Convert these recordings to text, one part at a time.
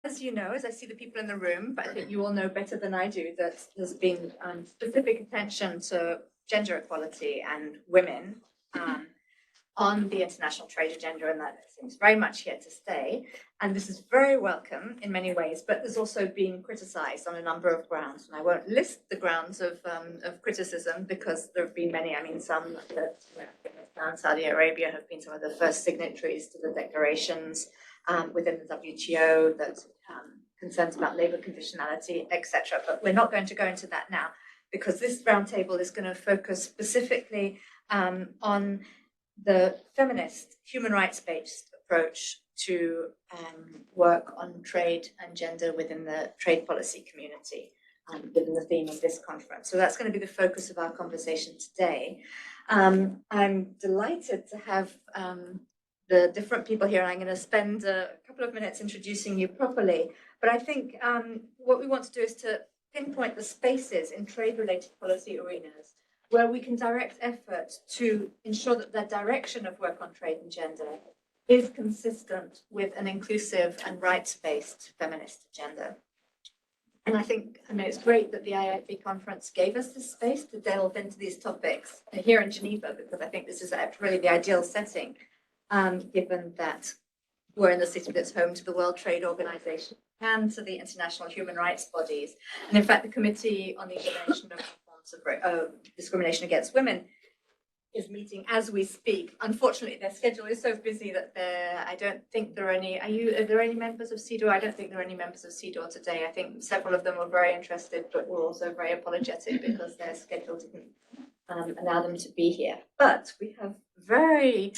As you know, as I see the people in the room, but I think you all know better than I do that there's been specific attention to gender equality and women on the international trade agenda, and that seems very much here to stay. And this is very welcome in many ways, but there's also been criticized on a number of grounds. And I won't list the grounds of criticism because there have been many. I mean, some that Saudi Arabia have been some of the first signatories to the declarations within the WTO that concerns about labor conditionality, etc. But we're not going to go into that now because this roundtable is going to focus specifically on the feminist, human rights-based approach to work on trade and gender within the trade policy community, given the theme of this conference. So that's going to be the focus of our conversation today. I'm delighted to have the different people here. I'm going to spend a couple of minutes introducing you properly, but I think what we want to do is to pinpoint the spaces in trade-related policy arenas where we can direct effort to ensure that the direction of work on trade and gender is consistent with an inclusive and rights-based feminist agenda. And I think, it's great that the IISD conference gave us this space to delve into these topics here in Geneva, because I think this is really the ideal setting, given that we're in the city that's home to the World Trade Organization and to the international human rights bodies. And in fact, the Committee on the Elimination of Discrimination against Women is meeting as we speak. Unfortunately, their schedule is so busy that I don't think there are any. Are there any members of CEDAW? I don't think there are any members of CEDAW today. I think several of them were very interested, but were also very apologetic because their schedule didn't allow them to be here. But we have very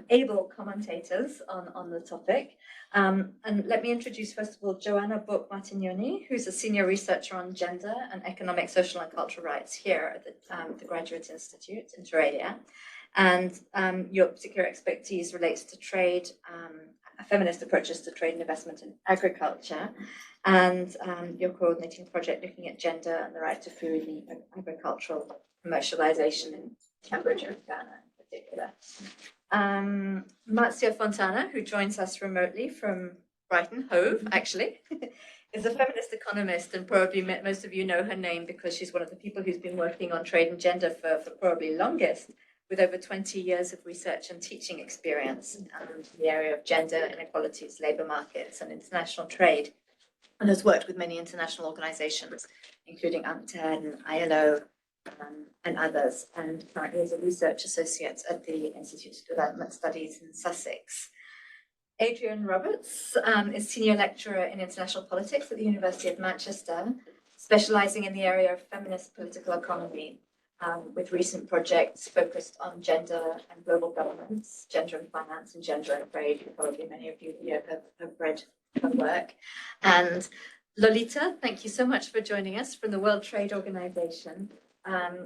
able commentators on the topic. And let me introduce, first of all, Joanna Book-Martignoni, who's a senior researcher on gender and economic, social, and cultural rights here at the Graduate Institute, inter alia. And your particular expertise relates to trade, feminist approaches to trade and investment in agriculture. And you're coordinating a project looking at gender and the right to food and agricultural commercialization in Cambridge, Ghana in particular. Marzia Fontana, who joins us remotely from Brighton, Hove, actually, is a feminist economist, and probably most of you know her name because she's one of the people who's been working on trade and gender for probably longest, with over 20 years of research and teaching experience in the area of gender inequalities, labor markets, and international trade, and has worked with many international organizations, including UNCTAD and ILO, and others, and currently is a research associate at the Institute of Development Studies in Sussex. Adrian Roberts is senior lecturer in international politics at the University of Manchester, specializing in the area of feminist political economy, with recent projects focused on gender and global governance, gender and finance, and gender and trade. Probably many of you here have read her work. And Lolita, thank you so much for joining us from the World Trade Organization.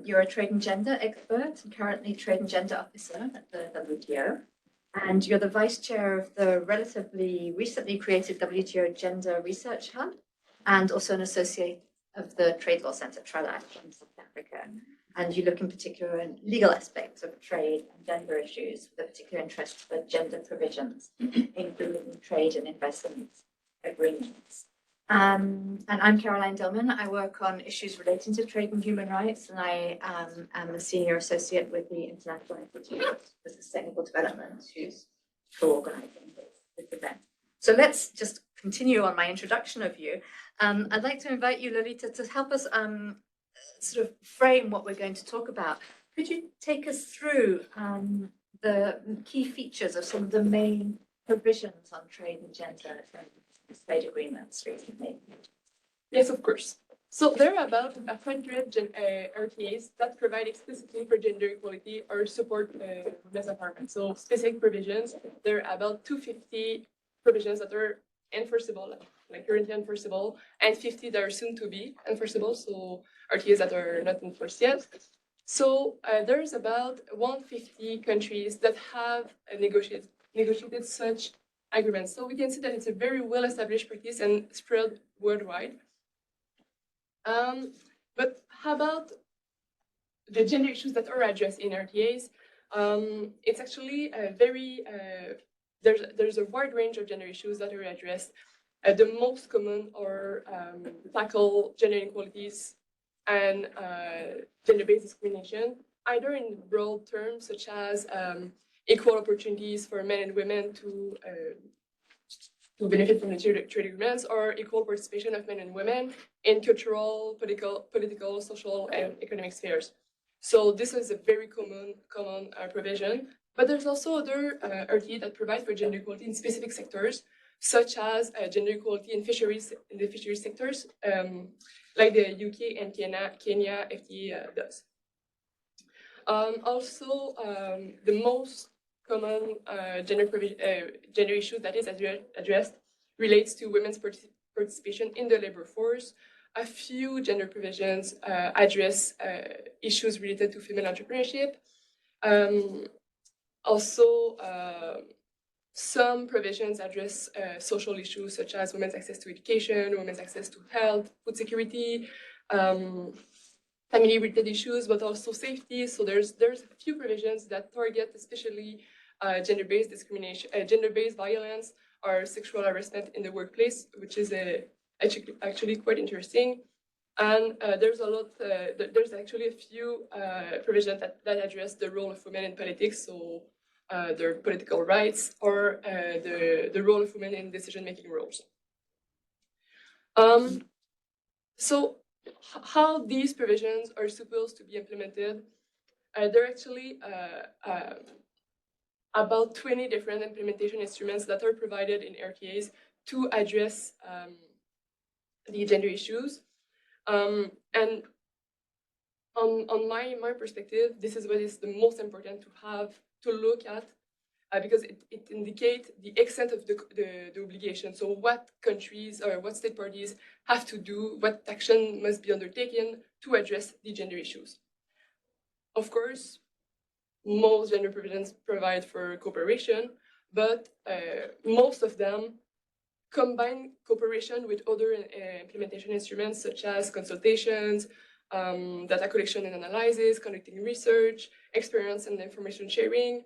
You're a trade and gender expert and currently trade and gender officer at the WTO. And you're the vice chair of the relatively recently created WTO Gender Research Hub, and also an associate of the Trade Law Center, TRELAC, in South Africa. And you look in particular in legal aspects of trade and gender issues, with a particular interest for gender provisions, including trade and investment agreements. And I'm Caroline Dillman. I work on issues relating to trade and human rights, and I am a senior associate with the International Institute for Sustainable Development, who's co-organizing this event. So let's just continue on my introduction of you. I'd like to invite you, Lolita, to help us sort of frame what we're going to talk about. Could you take us through the key features of some of the main provisions on trade and gender trade agreements recently? Yes, of course. So there are about 100 RTAs that provide explicitly for gender equality or support women's empowerment. So specific provisions, there are about 250 provisions that are enforceable, like currently enforceable, and 50 that are soon to be enforceable, so RTAs that are not enforced yet. So there's about 150 countries that have negotiated such agreements. So we can see that it's a very well-established practice and spread worldwide. But how about the gender issues that are addressed in RTAs? It's actually a very, there's a wide range of gender issues that are addressed. The most common are tackle gender inequalities and gender-based discrimination, either in broad terms such as equal opportunities for men and women to benefit from the trade agreements, or equal participation of men and women in cultural, political, social, and economic spheres. So this is a very common provision. But there's also other RTA that provide for gender equality in specific sectors, such as gender equality in the fisheries sectors, like the UK and Kenya FTA does. Also, the most common gender issue that is addressed relates to women's participation in the labor force. A few gender provisions address issues related to female entrepreneurship. Also, some provisions address social issues such as women's access to education, women's access to health, food security, family-related issues, but also safety. So there's a few provisions that target especially gender-based discrimination, gender-based violence, or sexual harassment in the workplace, which is actually quite interesting. And there's actually a few provisions that address the role of women in politics, so their political rights, or the role of women in decision-making roles. So how these provisions are supposed to be implemented, there are actually about 20 different implementation instruments that are provided in RTAs to address the gender issues. And on my perspective, this is what is the most important to look at, because it indicates the extent of the obligation. So what countries or what state parties have to do, what action must be undertaken to address the gender issues. Of course, most gender provisions provide for cooperation, but most of them combine cooperation with other implementation instruments such as consultations, data collection and analysis, conducting research, experience and information sharing,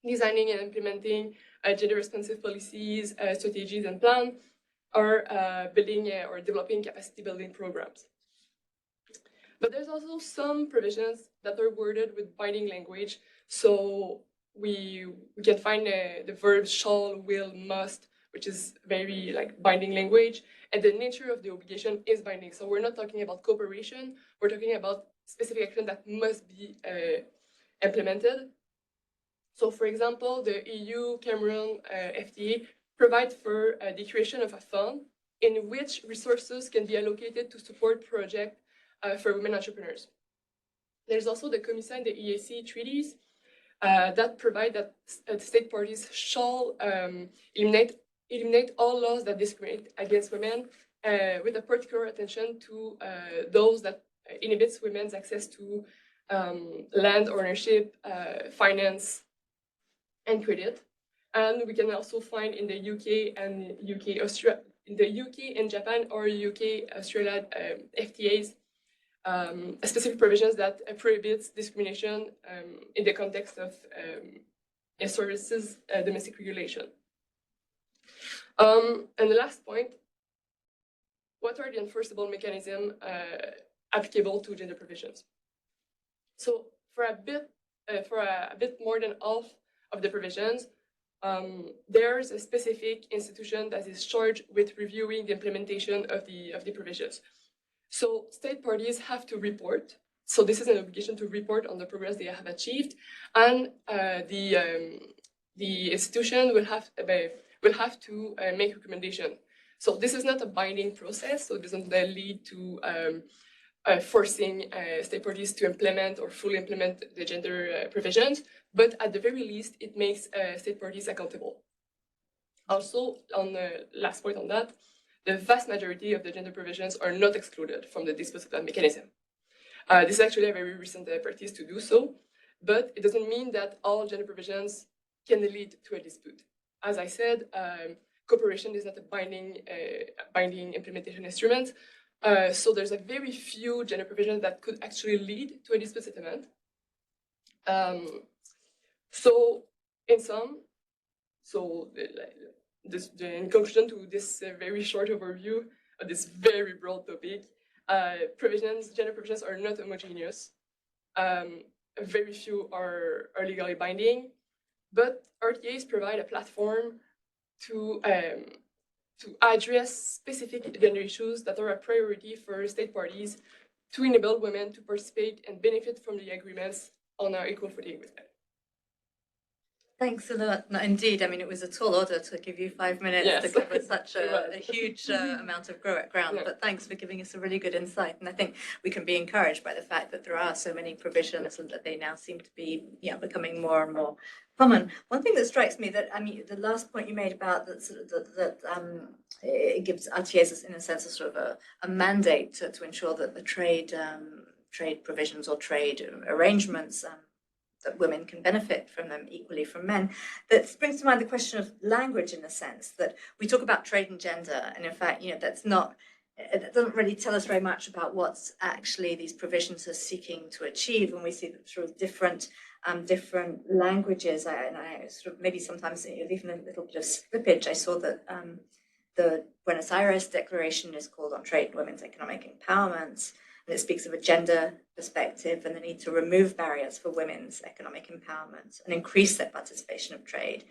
designing and implementing gender-responsive policies, strategies and plans, or building or developing capacity building programs. But there's also some provisions that are worded with binding language. So we can find the verbs shall, will, must, which is very like binding language, and the nature of the obligation is binding. So we're not talking about cooperation, we're talking about specific action that must be implemented. So for example, the EU-Cameroon FTA provides for the creation of a fund in which resources can be allocated to support projects for women entrepreneurs. There's also the COMISA and the EAC treaties that provide that state parties shall eliminate all laws that discriminate against women, with a particular attention to those that inhibits women's access to land ownership, finance, and credit. And we can also find in the UK and Japan or UK Australia FTAs specific provisions that prohibits discrimination in the context of services domestic regulation. And the last point, what are the enforceable mechanisms applicable to gender provisions? So for a bit more than half of the provisions, there's a specific institution that is charged with reviewing the implementation of the provisions. So state parties have to report. So this is an obligation to report on the progress they have achieved, and the institution will have to make recommendation. So this is not a binding process, so it doesn't lead to forcing state parties to implement or fully implement the gender provisions, but at the very least, it makes state parties accountable. Also, on the last point on that, the vast majority of the gender provisions are not excluded from the dispute mechanism. This is actually a very recent practice to do so, but it doesn't mean that all gender provisions can lead to a dispute. As I said, cooperation is not a binding implementation instrument, so there's a very few gender provisions that could actually lead to a dispute settlement. So in sum, so in conclusion to this very short overview of this very broad topic, gender provisions are not homogeneous. Very few are legally binding, but RTAs provide a platform to address specific gender issues that are a priority for state parties to enable women to participate and benefit from the agreements on our equal footing with men. Thanks a lot. No, indeed, I mean, it was a tall order to give you 5 minutes to cover such a huge amount of ground, but thanks for giving us a really good insight. And I think we can be encouraged by the fact that there are so many provisions and that they now seem to be becoming more and more common. One thing that strikes me that, I mean, the last point you made about that it gives RTAs, in a sense, a sort of a mandate to ensure that the trade provisions or trade arrangements that women can benefit from them equally from men. That brings to mind the question of language, in a sense, that we talk about trade and gender, and in fact, it doesn't really tell us very much about what's actually these provisions are seeking to achieve. And we see that through different languages, and I sort of maybe sometimes even a little bit of slippage. I saw that the Buenos Aires Declaration is called on Trade and Women's Economic Empowerment. And it speaks of a gender perspective and the need to remove barriers for women's economic empowerment and increase their participation of trade.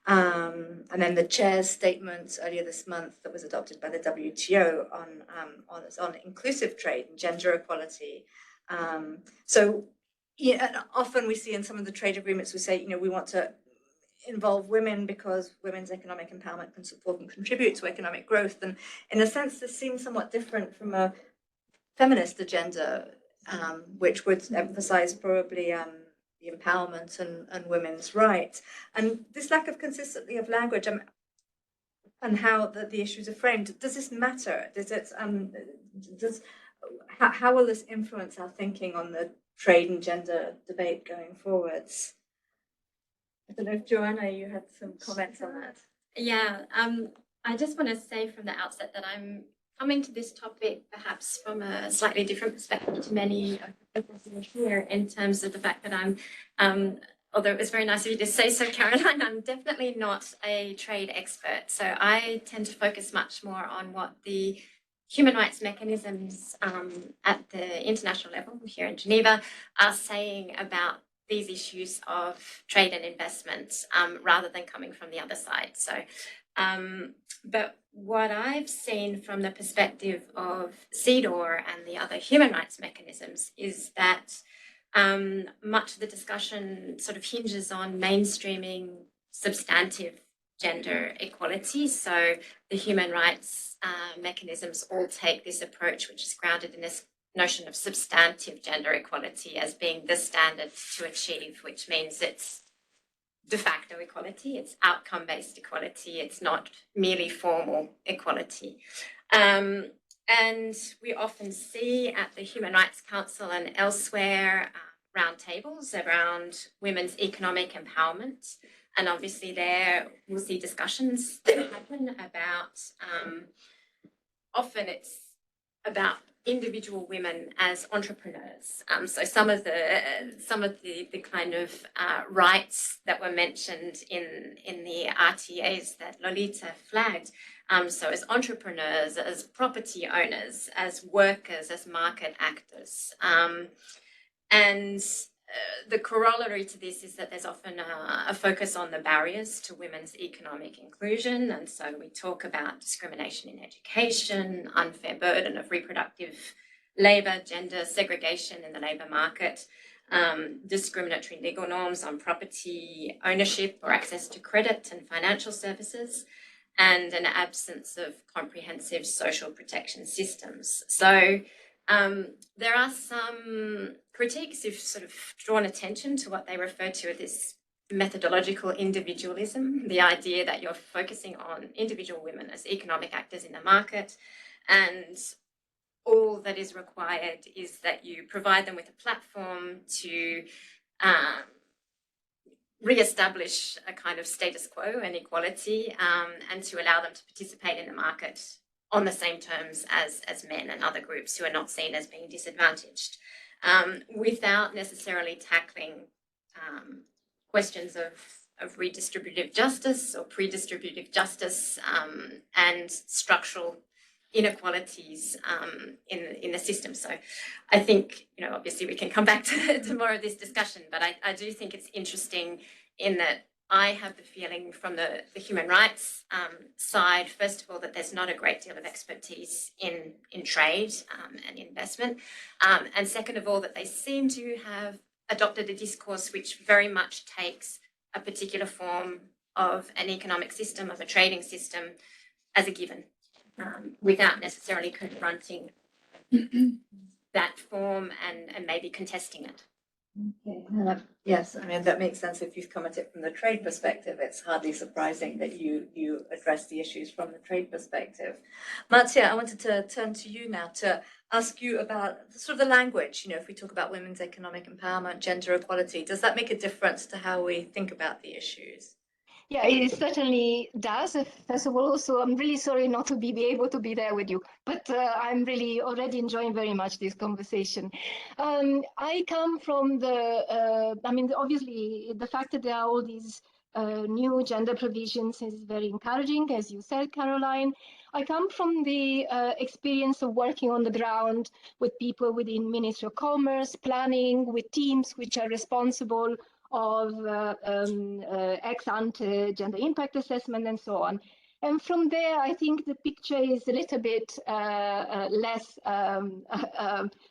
And then the chair's statement earlier this month that was adopted by the WTO on inclusive trade and gender equality. So often we see in some of the trade agreements, we say, we want to involve women because women's economic empowerment can support and contribute to economic growth. And in a sense, this seems somewhat different from a feminist agenda, which would emphasize probably the empowerment and women's rights. And this lack of consistency of language and how the issues are framed, does this matter? How will this influence our thinking on the trade and gender debate going forwards? I don't know if Joanna, you had some comments on that. Yeah, I just want to say from the outset that I'm coming to this topic perhaps from a slightly different perspective to many of the people here, in terms of the fact that I'm, although it was very nice of you to say so, Caroline, I'm definitely not a trade expert. So I tend to focus much more on what the human rights mechanisms at the international level here in Geneva are saying about these issues of trade and investment, rather than coming from the other side. So, but what I've seen from the perspective of CEDAW and the other human rights mechanisms is that much of the discussion sort of hinges on mainstreaming substantive gender equality. So the human rights mechanisms all take this approach, which is grounded in this notion of substantive gender equality as being the standard to achieve, which means it's de facto equality, it's outcome-based equality, it's not merely formal equality. And we often see at the Human Rights Council and elsewhere roundtables around women's economic empowerment. And obviously there we'll see discussions that happen about, often it's about individual women as entrepreneurs. So some of the kind of rights that were mentioned in the RTAs that Lolita flagged. So as entrepreneurs, as property owners, as workers, as market actors. And the corollary to this is that there's often a focus on the barriers to women's economic inclusion. And so we talk about discrimination in education, unfair burden of reproductive labour, gender segregation in the labour market, discriminatory legal norms on property ownership or access to credit and financial services, and an absence of comprehensive social protection systems. So there are some critiques who've sort of drawn attention to what they refer to as this methodological individualism, the idea that you're focusing on individual women as economic actors in the market, and all that is required is that you provide them with a platform to re-establish a kind of status quo and equality, and to allow them to participate in the market on the same terms as men and other groups who are not seen as being disadvantaged, without necessarily tackling questions of redistributive justice or pre-distributive justice and structural inequalities in the system. So I think, obviously we can come back to more of this discussion, but I do think it's interesting in that I have the feeling from the human rights side, first of all, that there's not a great deal of expertise in trade and investment. And second of all, that they seem to have adopted a discourse which very much takes a particular form of an economic system, of a trading system, as a given, without necessarily confronting that form and maybe contesting it. Okay. Yes, I mean, that makes sense. If you come at it from the trade perspective, it's hardly surprising that you address the issues from the trade perspective. Marzia, I wanted to turn to you now to ask you about sort of the language. If we talk about women's economic empowerment, gender equality, does that make a difference to how we think about the issues? Yeah, it certainly does. First of all, also, I'm really sorry not to be able to be there with you, but I'm really already enjoying very much this conversation. I come from obviously, the fact that there are all these new gender provisions is very encouraging, as you said, Caroline. I come from the experience of working on the ground with people within Ministry of Commerce, planning, with teams which are responsible of ex-ante gender impact assessment and so on. And from there, I think the picture is a little bit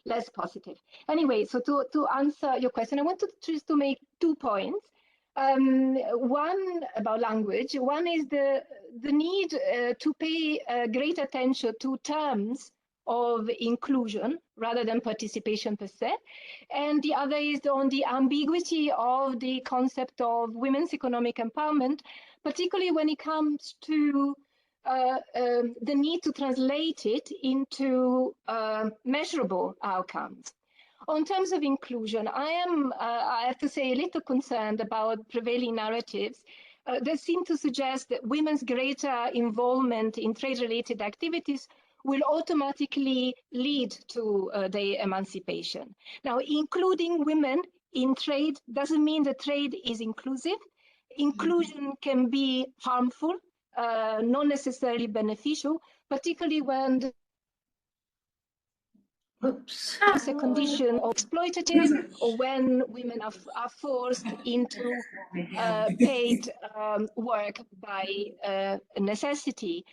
less positive. Anyway, so to answer your question, I wanted just to make 2 points. One about language. One is the need to pay great attention to terms of inclusion rather than participation per se. And the other is on the ambiguity of the concept of women's economic empowerment, particularly when it comes to the need to translate it into measurable outcomes. On terms of inclusion, I have to say, a little concerned about prevailing narratives that seem to suggest that women's greater involvement in trade-related activities will automatically lead to their emancipation. Now, including women in trade doesn't mean that trade is inclusive. Inclusion can be harmful, not necessarily beneficial, particularly when it's a condition of exploitative, or when women are forced into paid work by necessity.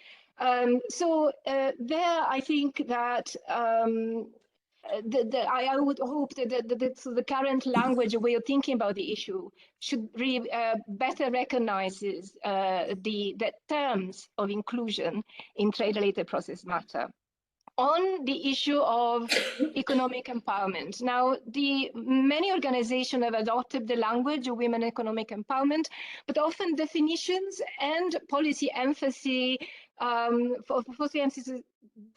So there, I think that I would hope that the current language way of thinking about the issue should better recognizes the terms of inclusion in trade-related process matter. On the issue of economic empowerment, now many organizations have adopted the language of women economic empowerment, but often definitions and policy emphasis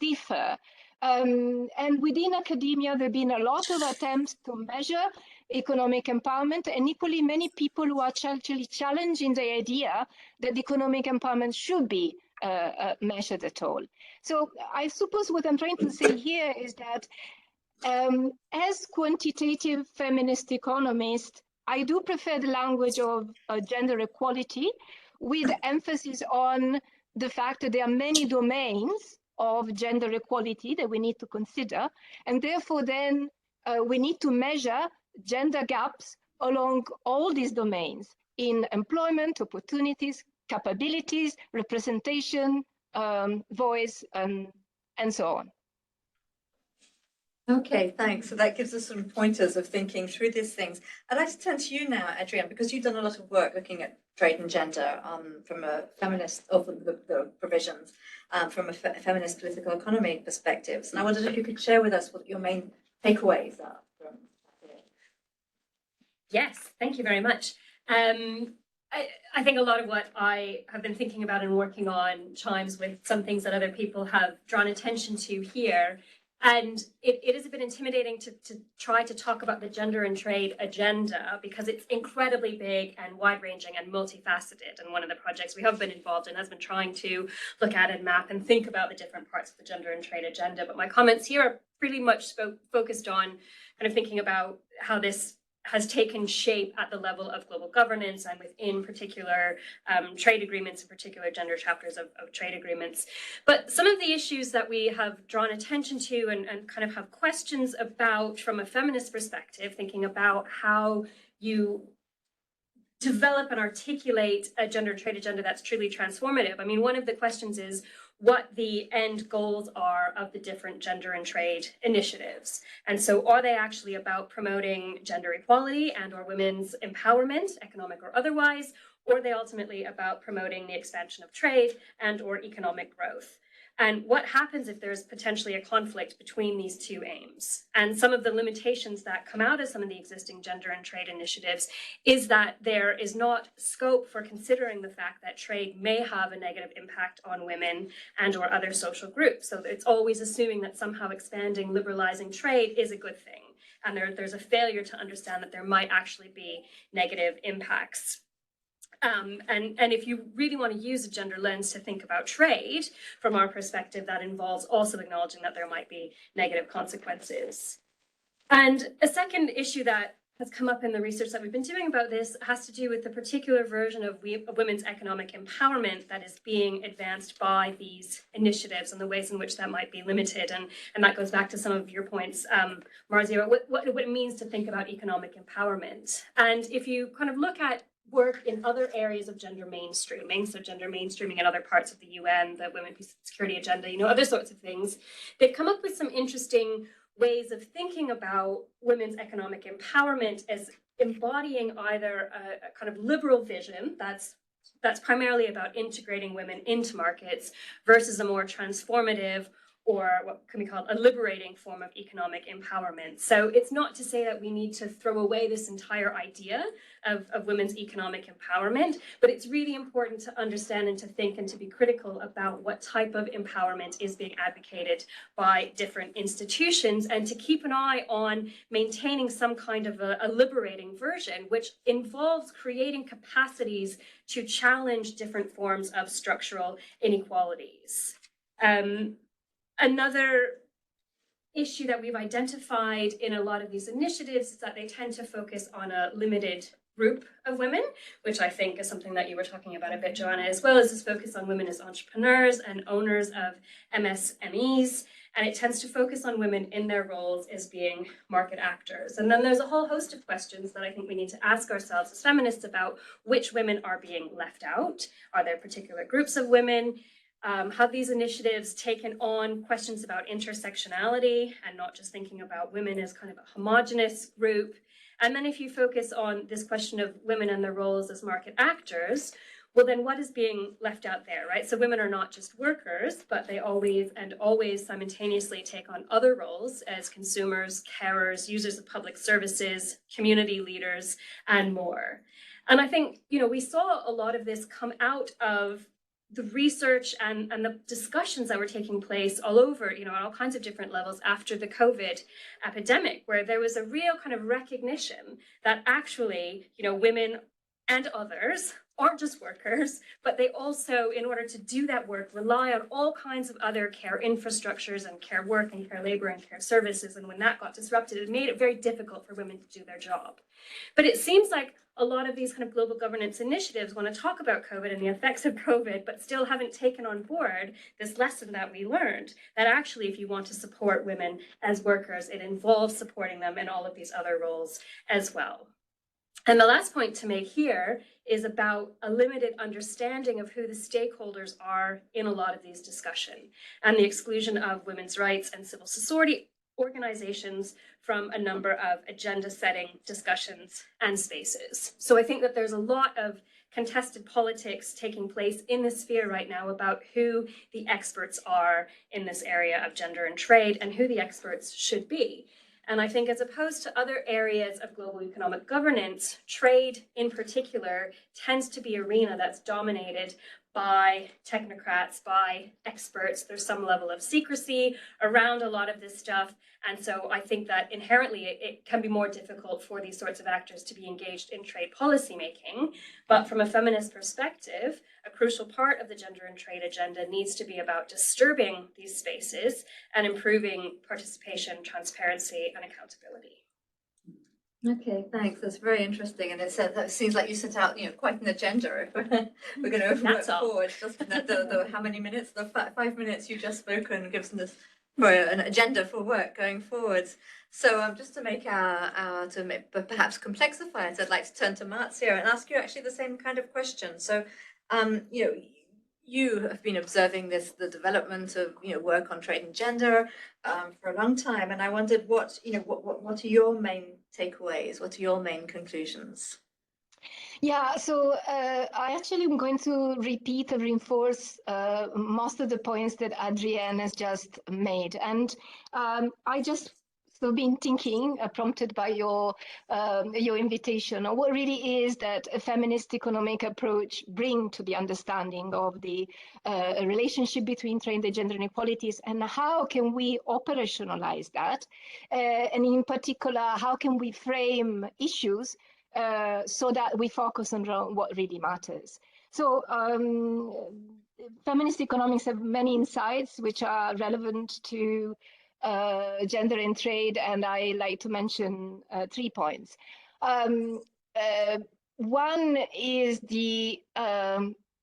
differ. And within academia, there have been a lot of attempts to measure economic empowerment, and equally many people who are actually challenging the idea that economic empowerment should be measured at all. So I suppose what I'm trying to say here is that as quantitative feminist economist, I do prefer the language of gender equality, with emphasis on the fact that there are many domains of gender equality that we need to consider, and therefore then we need to measure gender gaps along all these domains in employment, opportunities, capabilities, representation, voice, and so on. Okay, thanks. So that gives us some pointers of thinking through these things. I'd like to turn to you now, Adrienne, because you've done a lot of work looking at trade and gender from a feminist, or the provisions from a feminist political economy perspective. And I wondered if you could share with us what your main takeaways are from that. Yes, thank you very much. I think a lot of what I have been thinking about and working on chimes with some things that other people have drawn attention to here. And it is a bit intimidating to try to talk about the gender and trade agenda, because it's incredibly big and wide-ranging and multifaceted. And one of the projects we have been involved in has been trying to look at and map and think about the different parts of the gender and trade agenda. But my comments here are pretty much focused on kind of thinking about how this has taken shape at the level of global governance and within particular trade agreements, in particular gender chapters of trade agreements. But some of the issues that we have drawn attention to and kind of have questions about from a feminist perspective, thinking about how you develop and articulate a gender and trade agenda that's truly transformative. I mean, one of the questions is what the end goals are of the different gender and trade initiatives. And so are they actually about promoting gender equality and or women's empowerment, economic or otherwise, or are they ultimately about promoting the expansion of trade and or economic growth? And what happens if there's potentially a conflict between these two aims? And some of the limitations that come out of some of the existing gender and trade initiatives is that there is not scope for considering the fact that trade may have a negative impact on women and or other social groups. So it's always assuming that somehow expanding, liberalizing trade is a good thing. And there's a failure to understand that there might actually be negative impacts. And if you really want to use a gender lens to think about trade, from our perspective, that involves also acknowledging that there might be negative consequences. And a second issue that has come up in the research that we've been doing about this has to do with the particular version of women's economic empowerment that is being advanced by these initiatives and the ways in which that might be limited. And that goes back to some of your points, Marzia, what it means to think about economic empowerment. And if you kind of look at work in other areas of gender mainstreaming, so gender mainstreaming in other parts of the UN, the Women, Peace and Security Agenda, other sorts of things, they've come up with some interesting ways of thinking about women's economic empowerment as embodying either a kind of liberal vision that's primarily about integrating women into markets versus a more transformative or what can be called a liberating form of economic empowerment. So it's not to say that we need to throw away this entire idea of women's economic empowerment, but it's really important to understand and to think and to be critical about what type of empowerment is being advocated by different institutions and to keep an eye on maintaining some kind of a liberating version, which involves creating capacities to challenge different forms of structural inequalities. Another issue that we've identified in a lot of these initiatives is that they tend to focus on a limited group of women, which I think is something that you were talking about a bit, Joanna, as well as this focus on women as entrepreneurs and owners of MSMEs. And it tends to focus on women in their roles as being market actors. And then there's a whole host of questions that I think we need to ask ourselves as feminists about which women are being left out. Are there particular groups of women? Have these initiatives taken on questions about intersectionality and not just thinking about women as kind of a homogenous group? And then if you focus on this question of women and their roles as market actors, well, then what is being left out there, right? So women are not just workers, but they always simultaneously take on other roles as consumers, carers, users of public services, community leaders, and more. And I think, we saw a lot of this come out of the research and the discussions that were taking place all over, at all kinds of different levels after the COVID epidemic, where there was a real kind of recognition that actually, women and others aren't just workers, but they also, in order to do that work, rely on all kinds of other care infrastructures and care work and care labor and care services. And when that got disrupted, it made it very difficult for women to do their job. But it seems like a lot of these kind of global governance initiatives want to talk about COVID and the effects of COVID, but still haven't taken on board this lesson that we learned, that actually if you want to support women as workers, it involves supporting them in all of these other roles as well. And the last point to make here is about a limited understanding of who the stakeholders are in a lot of these discussions and the exclusion of women's rights and civil society organizations from a number of agenda setting discussions and spaces. So I think that there's a lot of contested politics taking place in the sphere right now about who the experts are in this area of gender and trade and who the experts should be. And I think as opposed to other areas of global economic governance, trade in particular tends to be an arena that's dominated by technocrats, by experts. There's some level of secrecy around a lot of this stuff. And so I think that inherently it can be more difficult for these sorts of actors to be engaged in trade policy making. But from a feminist perspective, a crucial part of the gender and trade agenda needs to be about disturbing these spaces and improving participation, transparency, and accountability. Okay, thanks. That's very interesting, and that seems like you set out, quite an agenda. We're going to work That's all. forward. Just the how many minutes? The 5 minutes you just spoken gives us for an agenda for work going forwards. So just to make but perhaps complexify it, I'd like to turn to Marzia and ask you actually the same kind of question. So, you have been observing the development of work on trade and gender for a long time, and I wondered what are your main takeaways? What are your main conclusions? Yeah, so I actually am going to repeat and reinforce most of the points that Adrienne has just made. And I just been thinking, prompted by your invitation, on what really is that a feminist economic approach bring to the understanding of the relationship between trade and gender inequalities, and how can we operationalize that? And in particular, how can we frame issues so that we focus on what really matters. So feminist economics have many insights which are relevant to gender and trade, and I like to mention 3 points. One is the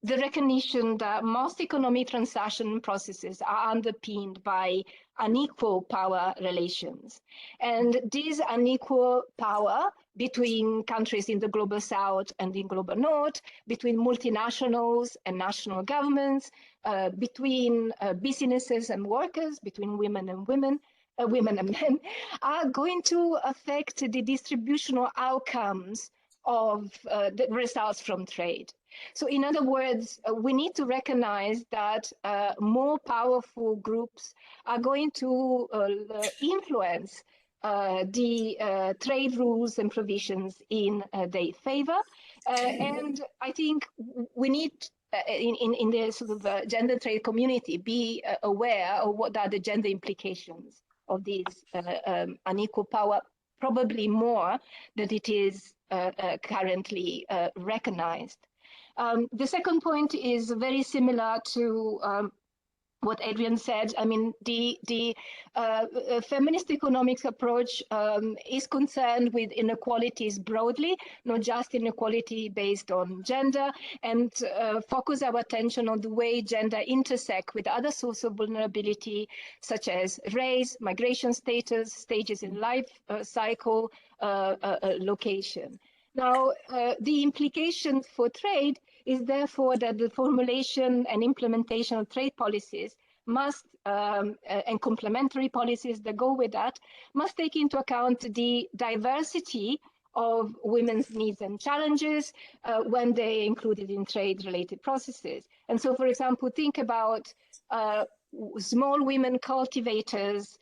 recognition that most economic transaction processes are underpinned by unequal power relations. And this unequal power between countries in the global south and in global north, between multinationals and national governments, between businesses and workers, between women and men, are going to affect the distributional outcomes of the results from trade. So in other words, we need to recognize that more powerful groups are going to influence the trade rules and provisions in their favor. And I think we need, in the sort of gender trade community, be aware of what are the gender implications of these unequal power, probably more than it is currently recognized. The second point is very similar to what Adrienne said. I mean, the feminist economics approach is concerned with inequalities broadly, not just inequality based on gender, and focus our attention on the way gender intersect with other sources of vulnerability, such as race, migration status, stages in life cycle, location. Now, the implications for trade is therefore that the formulation and implementation of trade policies must, and complementary policies that go with that, must take into account the diversity of women's needs and challenges when they're included in trade-related processes. And so, for example, think about small women cultivators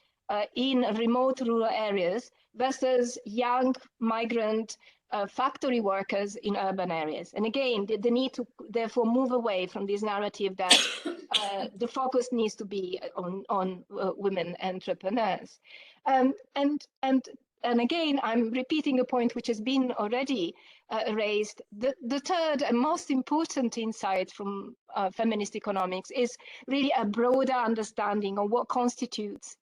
in remote rural areas versus young migrant factory workers in urban areas. And again, the need to therefore move away from this narrative that the focus needs to be on women entrepreneurs. And again, I'm repeating a point which has been already raised. The third and most important insight from feminist economics is really a broader understanding of what constitutes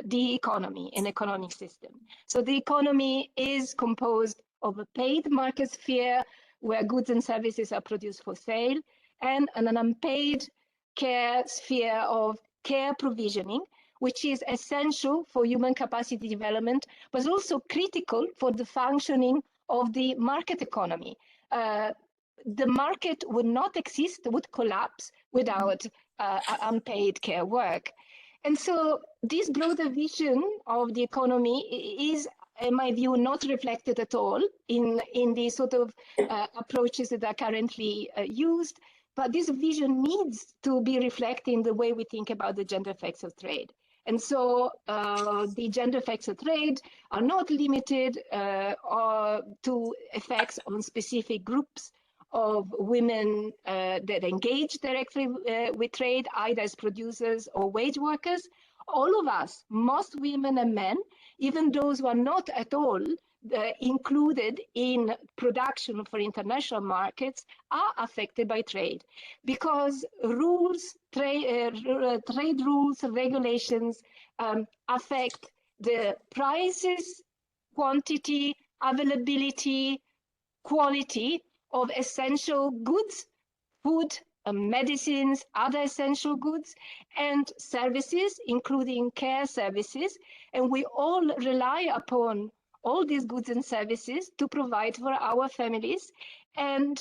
the economy and economic system. So the economy is composed of a paid market sphere where goods and services are produced for sale, and an unpaid care sphere of care provisioning, which is essential for human capacity development, but also critical for the functioning of the market economy. The market would not exist, would collapse without unpaid care work. And so this broader vision of the economy is, in my view, not reflected at all in the sort of approaches that are currently used. But this vision needs to be reflected in the way we think about the gender effects of trade. And so the gender effects of trade are not limited to effects on specific groups of women that engage directly with trade, either as producers or wage workers. All of us, most women and men, even those who are not at all included in production for international markets, are affected by trade, because rules, trade rules, regulations affect the prices, quantity, availability, quality of essential goods, food, medicines, other essential goods, and services, including care services. And we all rely upon all these goods and services to provide for our families and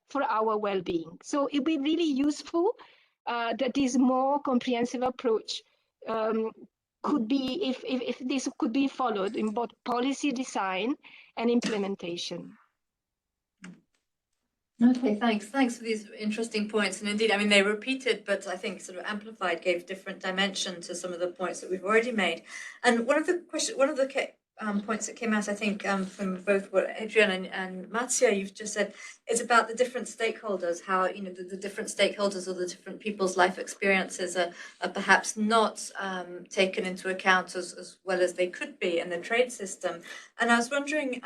for our well-being. So it'd be really useful that this more comprehensive approach could be, if this could be followed in both policy design and implementation. Okay, thanks. Thanks for these interesting points. And indeed, I mean, they repeated, but I think sort of amplified, gave different dimension to some of the points that we've already made. And one of the points that came out, I think, from both what Adrian and Marzia, you've just said, is about the different stakeholders, how, you know, the different stakeholders or the different people's life experiences are perhaps not taken into account as well as they could be in the trade system. And I was wondering,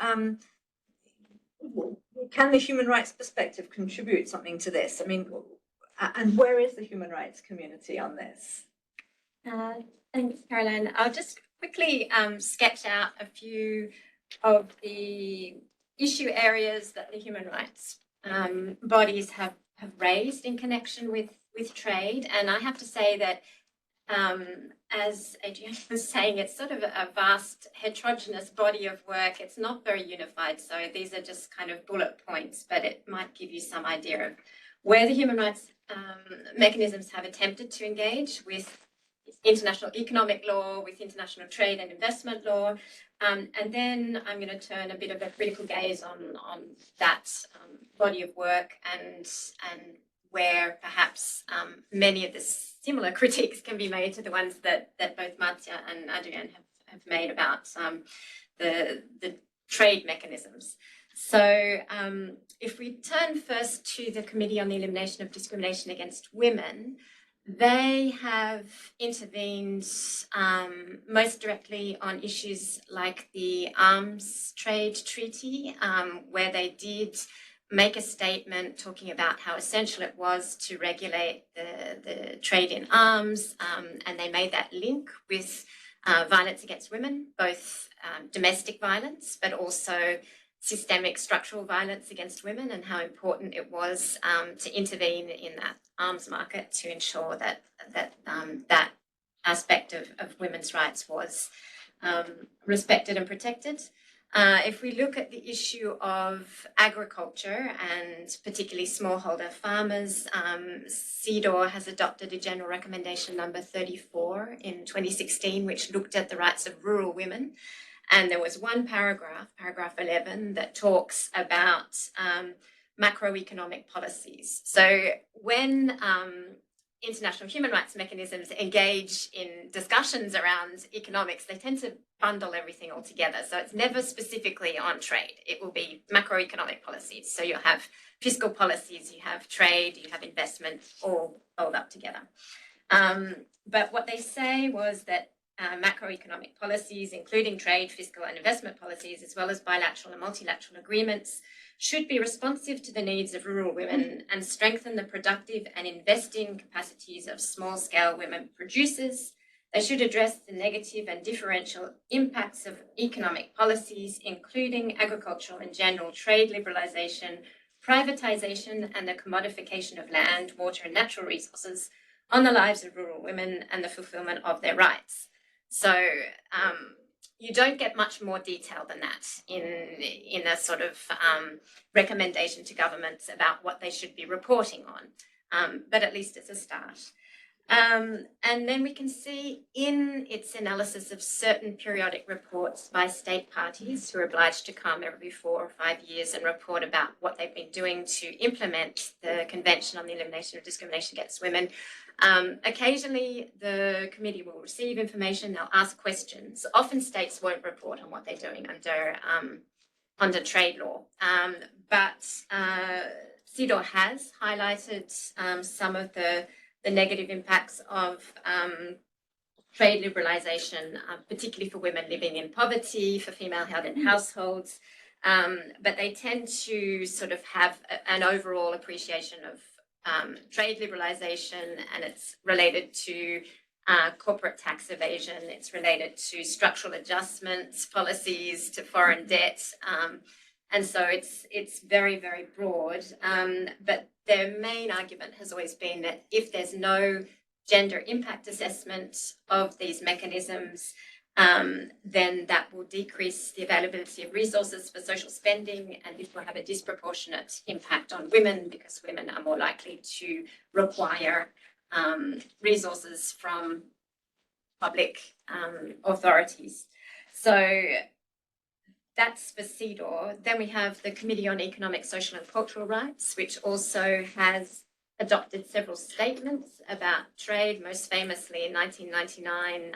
can the human rights perspective contribute something to this? I mean, and where is the human rights community on this? Thanks, Caroline. I'll just quickly sketch out a few of the issue areas that the human rights bodies have raised in connection with trade. And I have to say that, as Adrian was saying, it's sort of a vast heterogeneous body of work. It's not very unified. So these are just kind of bullet points, but it might give you some idea of where the human rights mechanisms have attempted to engage with international economic law, with international trade and investment law. And then I'm going to turn a bit of a critical gaze on that body of work and where perhaps many of the similar critiques can be made to the ones that both Marzia and Adrian have made about the trade mechanisms. So if we turn first to the Committee on the Elimination of Discrimination Against Women, they have intervened most directly on issues like the Arms Trade Treaty, where they did make a statement talking about how essential it was to regulate the trade in arms, and they made that link with violence against women, both domestic violence, but also systemic structural violence against women, and how important it was to intervene in that arms market to ensure that that aspect of women's rights was respected and protected. If we look at the issue of agriculture and particularly smallholder farmers, CEDAW has adopted a general recommendation number 34 in 2016, which looked at the rights of rural women. And there was one paragraph, paragraph 11, that talks about macroeconomic policies. So when international human rights mechanisms engage in discussions around economics, they tend to bundle everything all together. So it's never specifically on trade. It will be macroeconomic policies. So you'll have fiscal policies, you have trade, you have investment, all rolled up together. But what they say was that macroeconomic policies, including trade, fiscal and investment policies, as well as bilateral and multilateral agreements, should be responsive to the needs of rural women and strengthen the productive and investing capacities of small-scale women producers. They should address the negative and differential impacts of economic policies, including agricultural and general trade liberalisation, privatisation and the commodification of land, water and natural resources on the lives of rural women and the fulfilment of their rights. So you don't get much more detail than that in a sort of recommendation to governments about what they should be reporting on, but at least it's a start. And then we can see in its analysis of certain periodic reports by state parties who are obliged to come every 4 or 5 years and report about what they've been doing to implement the Convention on the Elimination of Discrimination Against Women. Occasionally, the committee will receive information, they'll ask questions. Often states won't report on what they're doing under trade law. But CEDAW has highlighted some of the negative impacts of trade liberalisation, particularly for women living in poverty, for female held in households. But they tend to sort of have an overall appreciation of trade liberalisation, and it's related to corporate tax evasion. It's related to structural adjustments, policies, to foreign debt. And so it's very, very broad. But their main argument has always been that if there's no gender impact assessment of these mechanisms, then that will decrease the availability of resources for social spending, and this will have a disproportionate impact on women because women are more likely to require resources from public authorities. So that's for CEDAW. Then we have the Committee on Economic, Social and Cultural Rights, which also has adopted several statements about trade, most famously in 1999,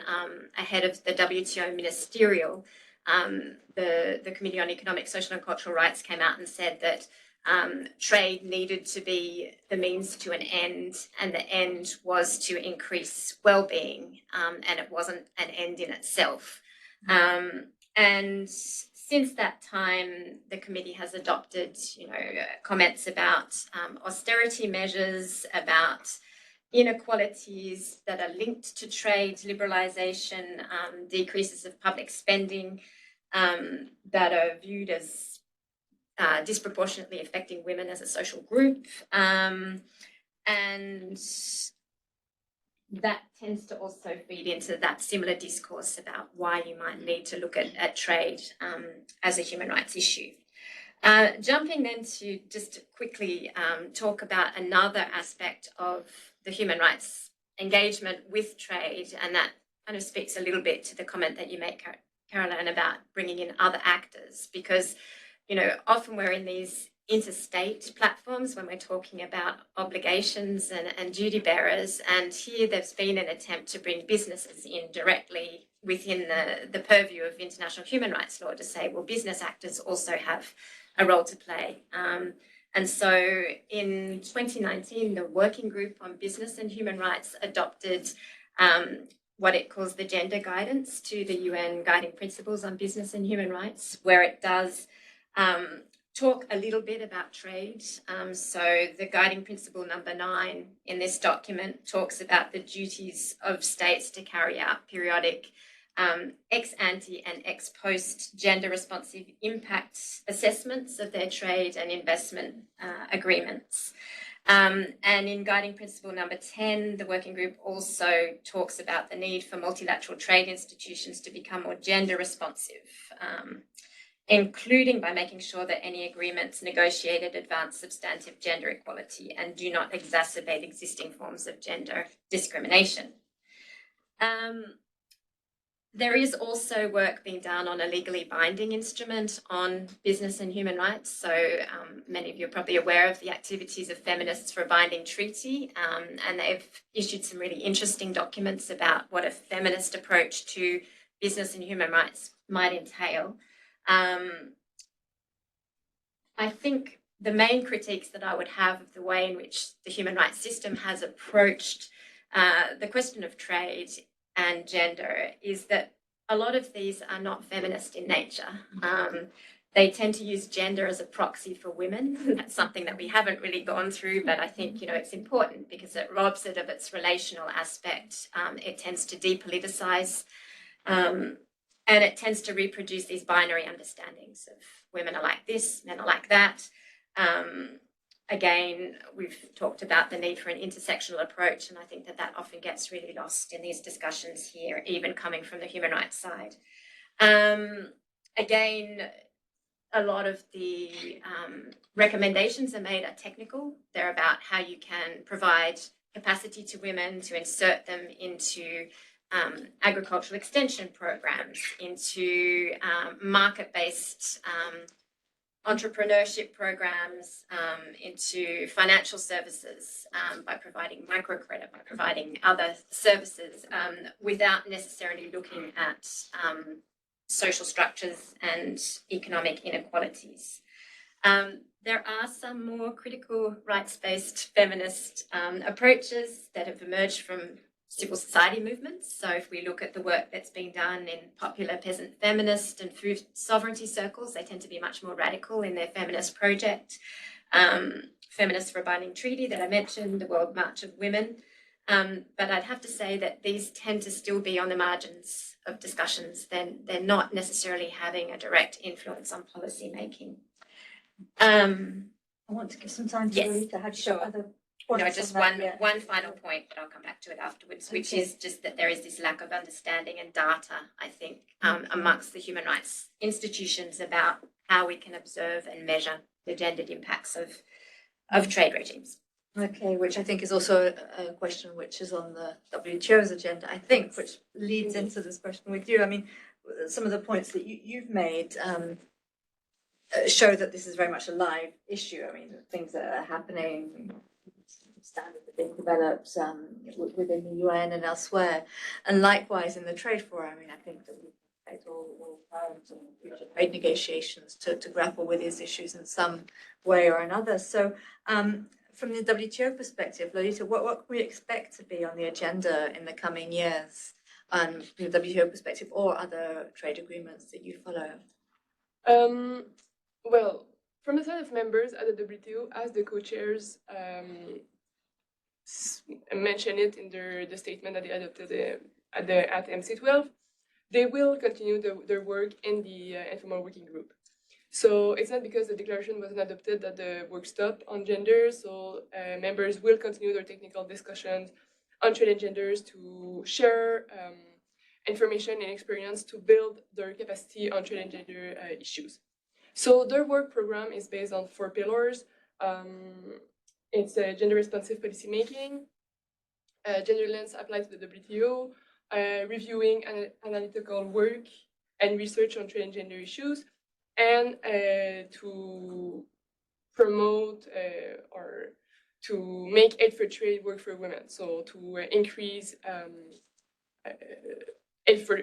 ahead of the WTO ministerial. The Committee on Economic, Social and Cultural Rights came out and said that trade needed to be the means to an end, and the end was to increase well-being, and it wasn't an end in itself. And since that time, the committee has adopted, comments about austerity measures, about inequalities that are linked to trade liberalisation, decreases of public spending that are viewed as disproportionately affecting women as a social group. And that tends to also feed into that similar discourse about why you might need to look at trade as a human rights issue. Jumping then to just quickly talk about another aspect of the human rights engagement with trade, and that kind of speaks a little bit to the comment that you make, Caroline, about bringing in other actors, because often we're in these interstate platforms when we're talking about obligations and duty bearers, and here there's been an attempt to bring businesses in directly within the purview of international human rights law to say, well, business actors also have a role to play. And so in 2019, the Working Group on Business and Human Rights adopted what it calls the gender guidance to the UN Guiding Principles on Business and Human Rights, where it does talk a little bit about trade. So the guiding principle number 9 in this document talks about the duties of states to carry out periodic ex ante and ex post gender responsive impact assessments of their trade and investment agreements. And in guiding principle number 10, the working group also talks about the need for multilateral trade institutions to become more gender responsive, including by making sure that any agreements negotiated advance substantive gender equality and do not exacerbate existing forms of gender discrimination. There is also work being done on a legally binding instrument on business and human rights. So many of you are probably aware of the activities of Feminists for a Binding Treaty, and they've issued some really interesting documents about what a feminist approach to business and human rights might entail. I think the main critiques that I would have of the way in which the human rights system has approached the question of trade and gender is that a lot of these are not feminist in nature. They tend to use gender as a proxy for women. That's something that we haven't really gone through, but I think it's important because it robs it of its relational aspect. It tends to depoliticize, and it tends to reproduce these binary understandings of women are like this, men are like that. Again, we've talked about the need for an intersectional approach, and I think that often gets really lost in these discussions here, even coming from the human rights side. Again, a lot of the recommendations are made are technical. They're about how you can provide capacity to women to insert them into agricultural extension programs, into market-based entrepreneurship programs, into financial services by providing microcredit, by providing other services without necessarily looking at social structures and economic inequalities. There are some more critical rights-based feminist approaches that have emerged from civil society movements. So if we look at the work that's being done in popular peasant feminist and food sovereignty circles, they tend to be much more radical in their feminist project. Feminists for a Binding Treaty that I mentioned, the World March of Women, But I'd have to say that these tend to still be on the margins of discussions. Then they're not necessarily having a direct influence on policy making. I want to give some time to Yes, Lolita. Have you sure. got other No, points just on that? one final point, but I'll come back to it afterwards, which Okay. is just that there is this lack of understanding and data, I think, amongst the human rights institutions about how we can observe and measure the gendered impacts of trade regimes. Okay, which I think is also a question which is on the WTO's agenda, I think, which leads into this question with you. I mean, some of the points that you've made show that this is very much a live issue. I mean, things that are happening, standards are being developed within the UN and elsewhere. And likewise in the trade forum, I mean, I think that we expect all firms and future trade negotiations to grapple with these issues in some way or another. So from the WTO perspective, Lolita, what can we expect to be on the agenda in the coming years from the WTO perspective or other trade agreements that you follow? Well, from the side of members at the WTO, as the co-chairs mentioned it in the statement that they adopted at MC12, they will continue their work in the informal working group. So it's not because the declaration wasn't adopted that the work stopped on gender. So members will continue their technical discussions on trade and genders to share information and experience to build their capacity on trade and gender issues. So their work program is based on 4 pillars. It's gender responsive policy making, gender lens applied to the WTO, reviewing analytical work and research on trade and gender issues, and to promote or to make aid for trade work for women. So to increase aid for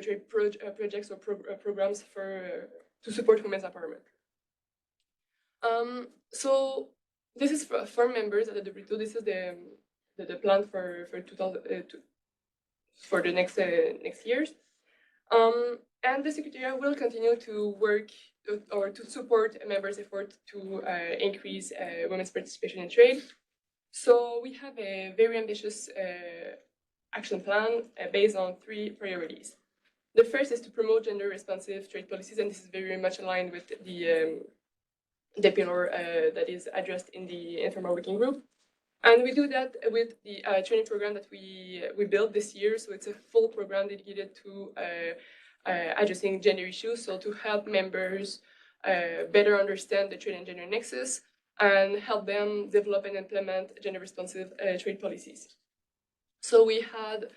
trade projects or programs to support women's empowerment. So this is for members at the WTO. This is the plan for the next years. And the Secretariat will continue to work or to support members' effort to increase women's participation in trade. So we have a very ambitious action plan based on 3 priorities. The first is to promote gender responsive trade policies, and this is very much aligned with the pillar that is addressed in the informal working group. And we do that with the training program that we built this year. So it's a full program dedicated to addressing gender issues, so to help members better understand the trade and gender nexus and help them develop and implement gender responsive trade policies. So we had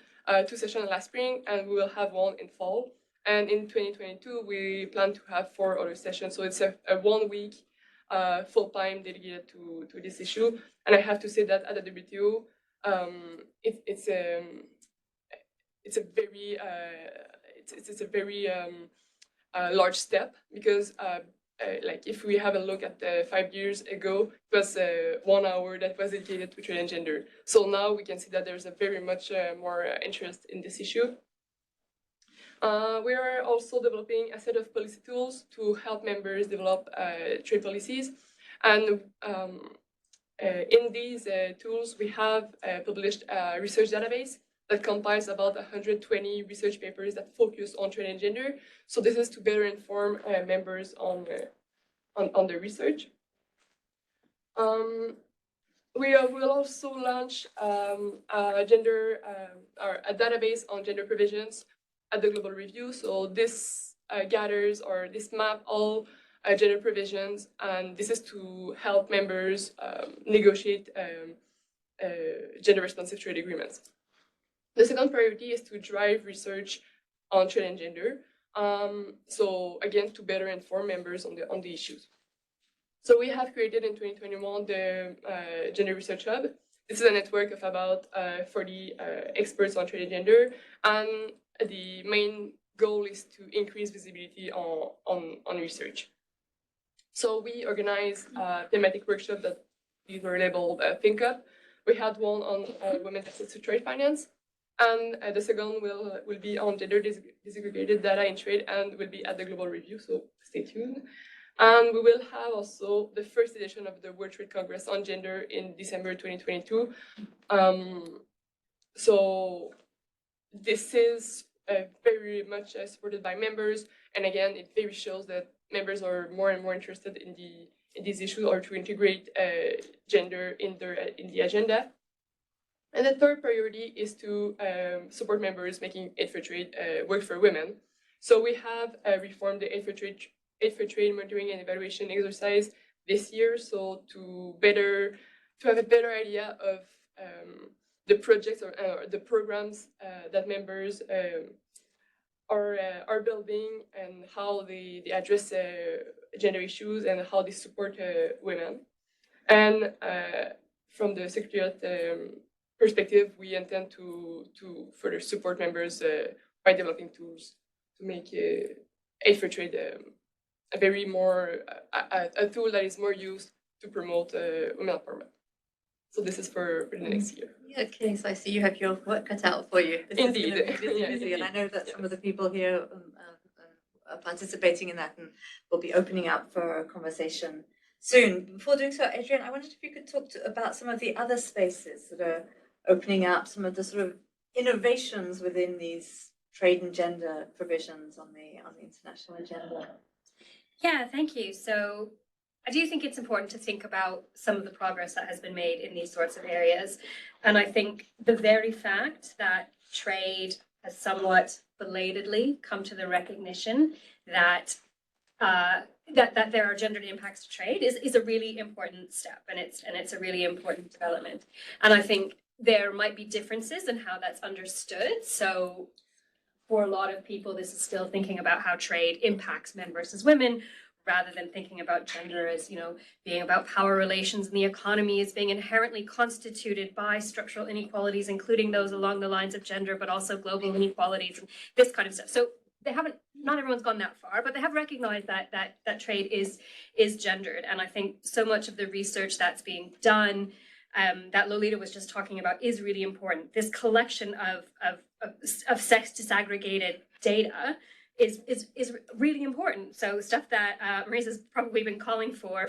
2 sessions last spring, and we will have 1 in fall. And in 2022, we plan to have 4 other sessions. So it's a 1 week full-time dedicated to this issue. And I have to say that at the WTO, it's a very large step, because like if we have a look at 5 years ago, it was 1 hour that was dedicated to trade and gender. So now we can see that there's a very much more interest in this issue. We are also developing a set of policy tools to help members develop trade policies. And in these tools, we have published a research database that compiles about 120 research papers that focus on trade and gender. So this is to better inform members on the research. We will also launch a database on gender provisions at the Global Review. So this gathers, or this map all gender provisions, and this is to help members negotiate gender responsive trade agreements. The second priority is to drive research on trade and gender. So again, to better inform members on the issues. So we have created in 2021 the Gender Research Hub. This is a network of about 40 experts on trade and gender, and the main goal is to increase visibility on research. So we organize thematic workshops that these were labeled Think Up. We had one on women's access to trade finance, and the second will be on gender disaggregated data in trade, and will be at the Global Review, so stay tuned. And we will have also the first edition of the World Trade Congress on Gender in December 2022. So this is very much supported by members, and again, it very shows that members are more and more interested in these issues, or to integrate gender in the agenda. And the third priority is to support members making Aid for Trade work for women. So we have reformed the Aid for Trade monitoring and evaluation exercise this year, so to have a better idea of the projects or the programs that members are building, and how they address gender issues, and how they support women. And from the Secretariat perspective, we intend to further support members by developing tools to make Aid for Trade a tool that is more used to promote women empowerment. So this is for the next year. Okay, so I see you have your work cut out for you. This Indeed. is gonna be busy, and I know that some of the people here are participating in that and will be opening up for a conversation soon. Before doing so, Adrian, I wondered if you could talk about some of the other spaces that are opening up, some of the sort of innovations within these trade and gender provisions on the international agenda. Yeah, thank you. So I do think it's important to think about some of the progress that has been made in these sorts of areas. And I think the very fact that trade has somewhat belatedly come to the recognition that that there are gendered impacts to trade is a really important step, and it's a really important development. And I think there might be differences in how that's understood. So for a lot of people, this is still thinking about how trade impacts men versus women, rather than thinking about gender as, being about power relations, and the economy as being inherently constituted by structural inequalities, including those along the lines of gender, but also global inequalities and this kind of stuff. So not everyone's gone that far, but they have recognized that trade is gendered. And I think so much of the research that's being done, that Lolita was just talking about, is really important. This collection of sex disaggregated data is really important. So stuff that Marisa's probably been calling for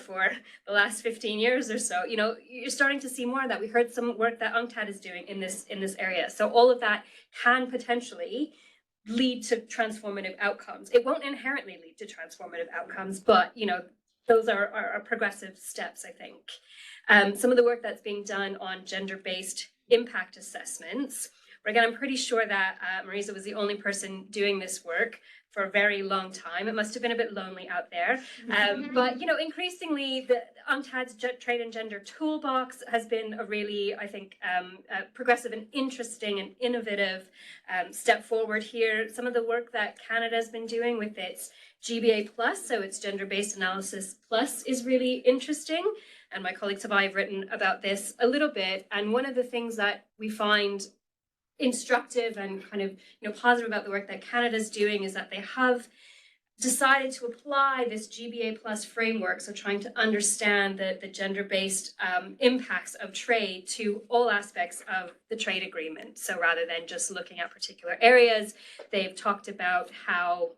the last 15 years or so. You're starting to see more of that. We heard some work that UNCTAD is doing in this area. So all of that can potentially lead to transformative outcomes. It won't inherently lead to transformative outcomes, but those are progressive steps, I think. Some of the work that's being done on gender-based impact assessments, where again, I'm pretty sure that Marisa was the only person doing this work for a very long time. It must have been a bit lonely out there. But increasingly, the UNCTAD's Trade and Gender Toolbox has been a really, I think, progressive and interesting and innovative step forward here. Some of the work that Canada's been doing with its GBA Plus, so its Gender-Based Analysis Plus, is really interesting. And my colleagues and I have written about this a little bit. And one of the things that we find instructive and kind of positive about the work that Canada's doing is that they have decided to apply this GBA Plus framework, so trying to understand the gender-based impacts of trade to all aspects of the trade agreement. So rather than just looking at particular areas, they've talked about how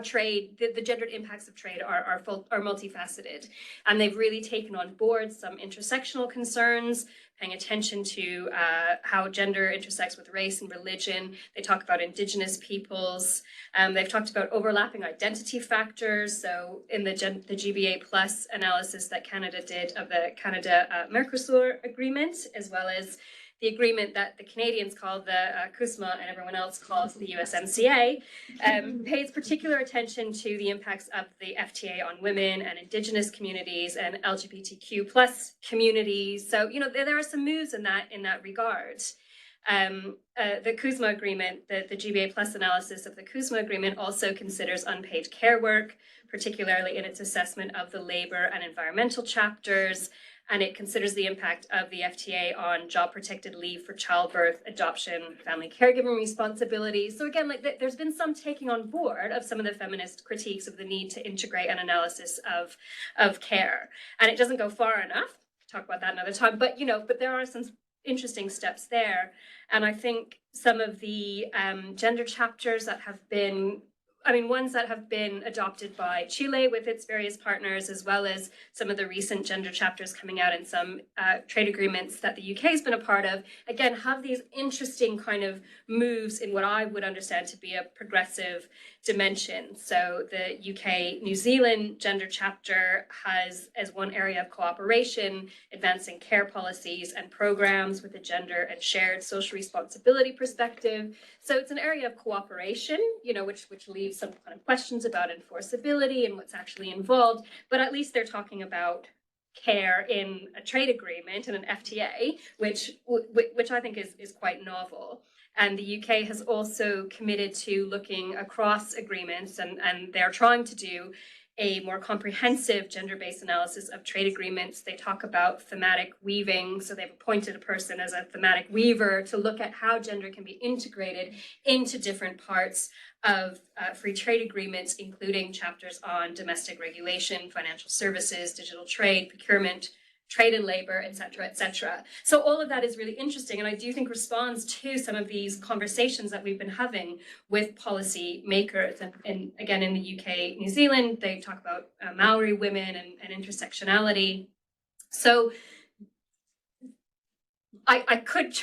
trade, the gendered impacts of trade are multifaceted, and they've really taken on board some intersectional concerns, paying attention to how gender intersects with race and religion. They talk about Indigenous peoples. They've talked about overlapping identity factors. So in the GBA Plus analysis that Canada did of the Canada-Mercosur agreement, as well as the agreement that the Canadians call the CUSMA and everyone else calls the USMCA, pays particular attention to the impacts of the FTA on women and Indigenous communities and LGBTQ plus communities. So, there are some moves in that regard. The CUSMA agreement, the GBA Plus analysis of the CUSMA agreement also considers unpaid care work, particularly in its assessment of the labor and environmental chapters. And it considers the impact of the FTA on job-protected leave for childbirth, adoption, family caregiving responsibilities. So again, there's been some taking on board of some of the feminist critiques of the need to integrate an analysis of care. And it doesn't go far enough. Talk about that another time. But but there are some interesting steps there. And I think some of the gender chapters that have been I mean, ones that have been adopted by Chile with its various partners, as well as some of the recent gender chapters coming out in some trade agreements that the UK has been a part of, again, have these interesting kind of moves in what I would understand to be a progressive dimension. So the UK New Zealand gender chapter has, as one area of cooperation, advancing care policies and programs with a gender and shared social responsibility perspective. So it's an area of cooperation, you know, which leaves some kind of questions about enforceability and what's actually involved, but at least they're talking about care in a trade agreement and an FTA, which I think is quite novel. And the UK has also committed to looking across agreements, and they're trying to do a more comprehensive gender-based analysis of trade agreements. They talk about thematic weaving, so they've appointed a person as a thematic weaver to look at how gender can be integrated into different parts of free trade agreements, including chapters on domestic regulation, financial services, digital trade, procurement, trade and labor, et cetera, et cetera. So all of that is really interesting, and I do think responds to some of these conversations that we've been having with policy makers. And again, in the UK, New Zealand, they talk about Maori women and intersectionality. So I could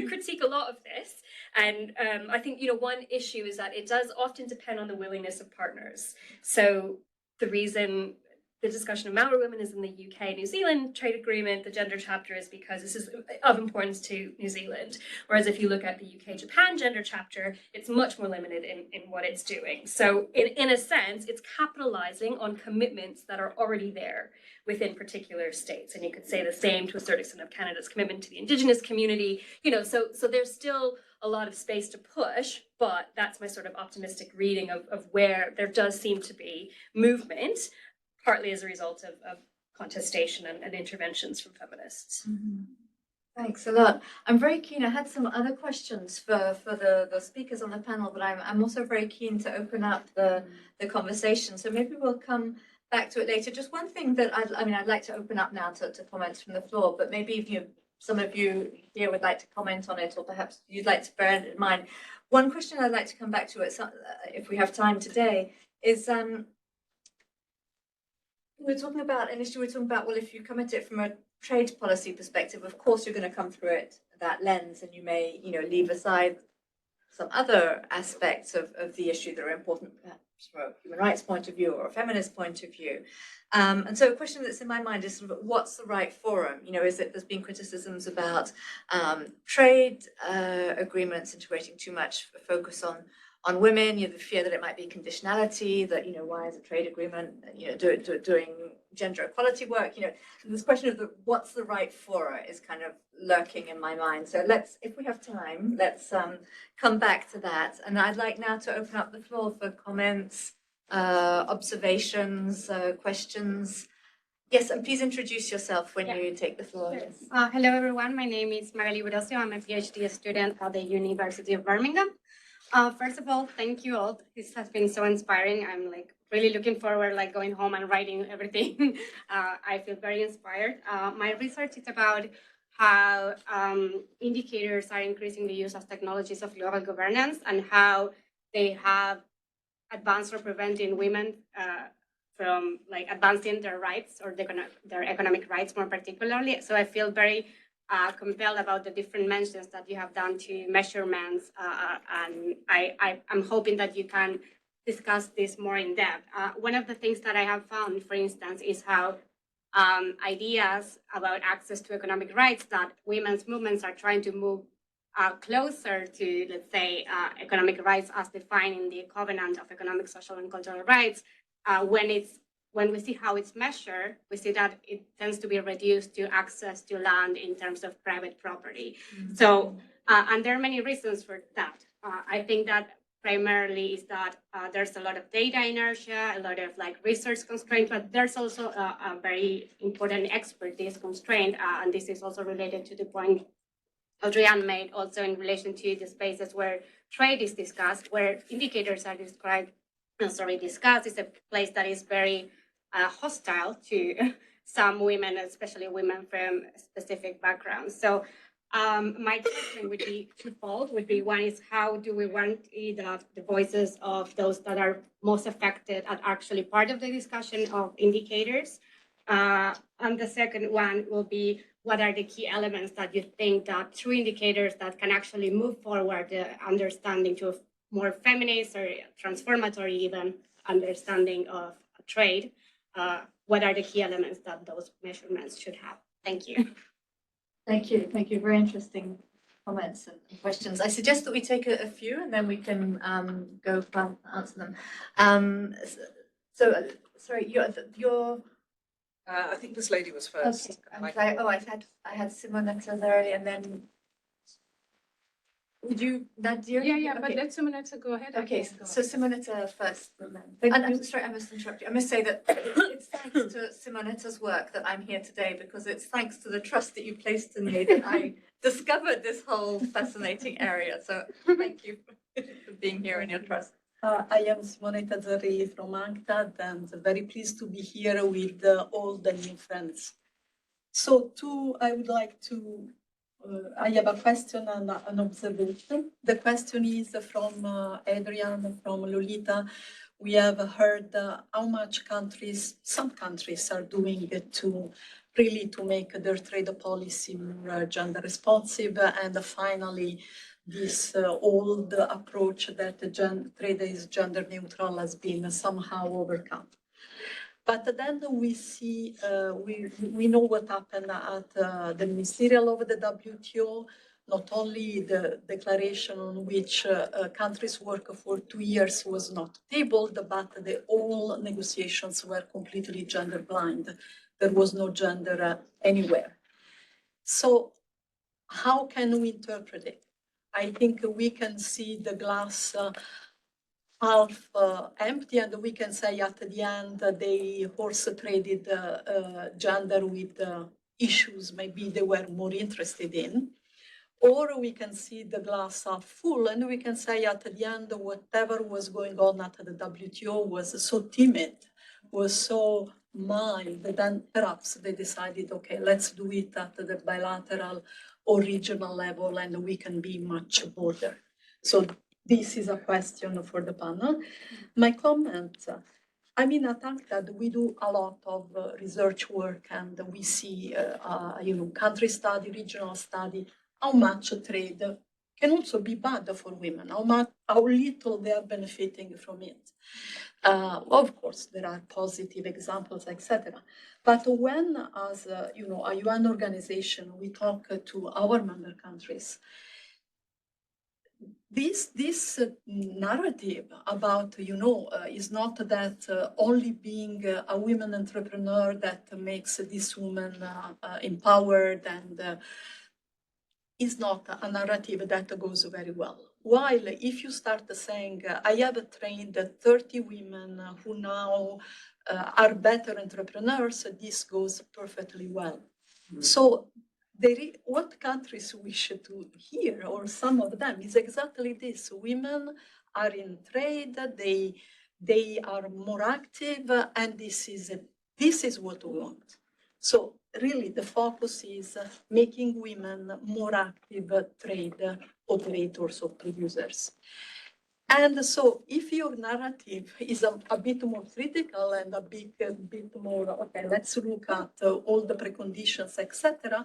critique a lot of this. And I think, you know, one issue is that it does often depend on the willingness of partners. So the reason the discussion of Maori women is in the UK, New Zealand trade agreement, the gender chapter, is because this is of importance to New Zealand. Whereas if you look at the UK Japan gender chapter, it's much more limited in what it's doing. So in a sense, it's capitalizing on commitments that are already there within particular states. And you could say the same to a certain extent of Canada's commitment to the Indigenous community, you know, so there's still a lot of space to push, but that's my sort of optimistic reading of where there does seem to be movement, partly as a result of contestation and interventions from feminists. Mm-hmm. Thanks a lot. I'm very keen. I had some other questions for the speakers on the panel, but I'm also very keen to open up the conversation. So maybe we'll come back to it later. Just one thing that I'd like to open up now to comments from the floor, but maybe if some of you here would like to comment on it, or perhaps you'd like to bear it in mind. One question I'd like to come back to, if we have time today, is we're talking about, initially we're talking about, well, if you come at it from a trade policy perspective, of course you're going to come through it that lens, and you may, you know, leave aside some other aspects of the issue that are important, perhaps from a human rights point of view or a feminist point of view. And so a question that's in my mind is, what's the right forum? You know, there's been criticisms about trade agreements integrating too much focus on women, you know, the fear that it might be conditionality, that, you know, why is a trade agreement, you know, doing gender equality work, you know, this question of what's the right fora is kind of lurking in my mind. So if we have time, let's come back to that. And I'd like now to open up the floor for comments, observations, questions. Yes, and please introduce yourself when you take the floor. Sure. Hello, everyone. My name is Magali Burosio. I'm a PhD student at the University of Birmingham. First of all, thank you all. This has been so inspiring. I'm like really looking forward, like going home and writing everything. I feel very inspired. My research is about how indicators are increasingly used as technologies of global governance, and how they have advanced or preventing women from like advancing their rights, or their economic rights more particularly. So I feel very compelled about the different mentions that you have done to measurements, and I'm hoping that you can discuss this more in depth. One of the things that I have found, for instance, is how ideas about access to economic rights, that women's movements are trying to move closer to, let's say, economic rights as defined in the Covenant of Economic, Social, and Cultural Rights, when we see how it's measured, we see that it tends to be reduced to access to land in terms of private property. Mm-hmm. So, and there are many reasons for that. I think that primarily is that there's a lot of data inertia, a lot of like research constraint, but there's also a very important expertise constraint, and this is also related to the point Adrienne made also in relation to the spaces where trade is discussed, where indicators are discussed is a place that is very hostile to some women, especially women from specific backgrounds. So My question would be twofold. One is how do we guarantee that the voices of those that are most affected are actually part of the discussion of indicators? And the second one will be, what are the key elements that you think that through indicators that can actually move forward the understanding to a more feminist or transformatory even understanding of trade? What are the key elements that those measurements should have? Thank you. Thank you. Thank you. Very interesting comments and questions. I suggest that we take a few and then we can go answer them. Sorry, you're I think this lady was first. okay. I had Simonetta there earlier, and then would you, Nadia? Yeah, but Okay. let Simonetta go ahead. Okay, so Simonetta first. Thank And you. I'm sorry, I must interrupt you. I must say that it's thanks to Simonetta's work that I'm here today, because it's thanks to the trust that you placed in me that I discovered this whole fascinating area. So thank you for being here and your trust. I am Simonetta Zarri from UNCTAD and very pleased to be here with all the new friends. So I would like to, I have a question and an observation. The question is from Adrian, from Lolita. We have heard how much some countries are doing to really to make their trade policy more gender responsive, and finally this old approach that trade is gender neutral has been somehow overcome. But then we see, we know what happened at the ministerial of the WTO, not only the declaration on which countries work for 2 years was not tabled, but all negotiations were completely gender blind. There was no gender anywhere. So how can we interpret it? I think we can see the glass half empty, and we can say at the end they horse traded gender with issues maybe they were more interested in. Or we can see the glass half full, and we can say at the end whatever was going on at the WTO was so timid, was so mild, then perhaps they decided, okay, let's do it at the bilateral or regional level, and we can be much broader. So this is a question for the panel. My comment, I mean, at UNCTAD, we do a lot of research work, and we see, country study, regional study, how much trade can also be bad for women, how little they are benefiting from it. Of course, there are positive examples, etc. But when, as a UN organization, we talk to our member countries, this narrative about, is not that only being a women entrepreneur that makes this woman empowered, and is not a narrative that goes very well. While if you start saying, I have trained 30 women who now are better entrepreneurs, this goes perfectly well. So what countries wish to hear, or some of them, is exactly this. Women are in trade, they are more active, and this is what we want. So really the focus is making women more active trade operators or producers. And so if your narrative is a bit more critical and a bit more, okay, let's look at all the preconditions, etc.,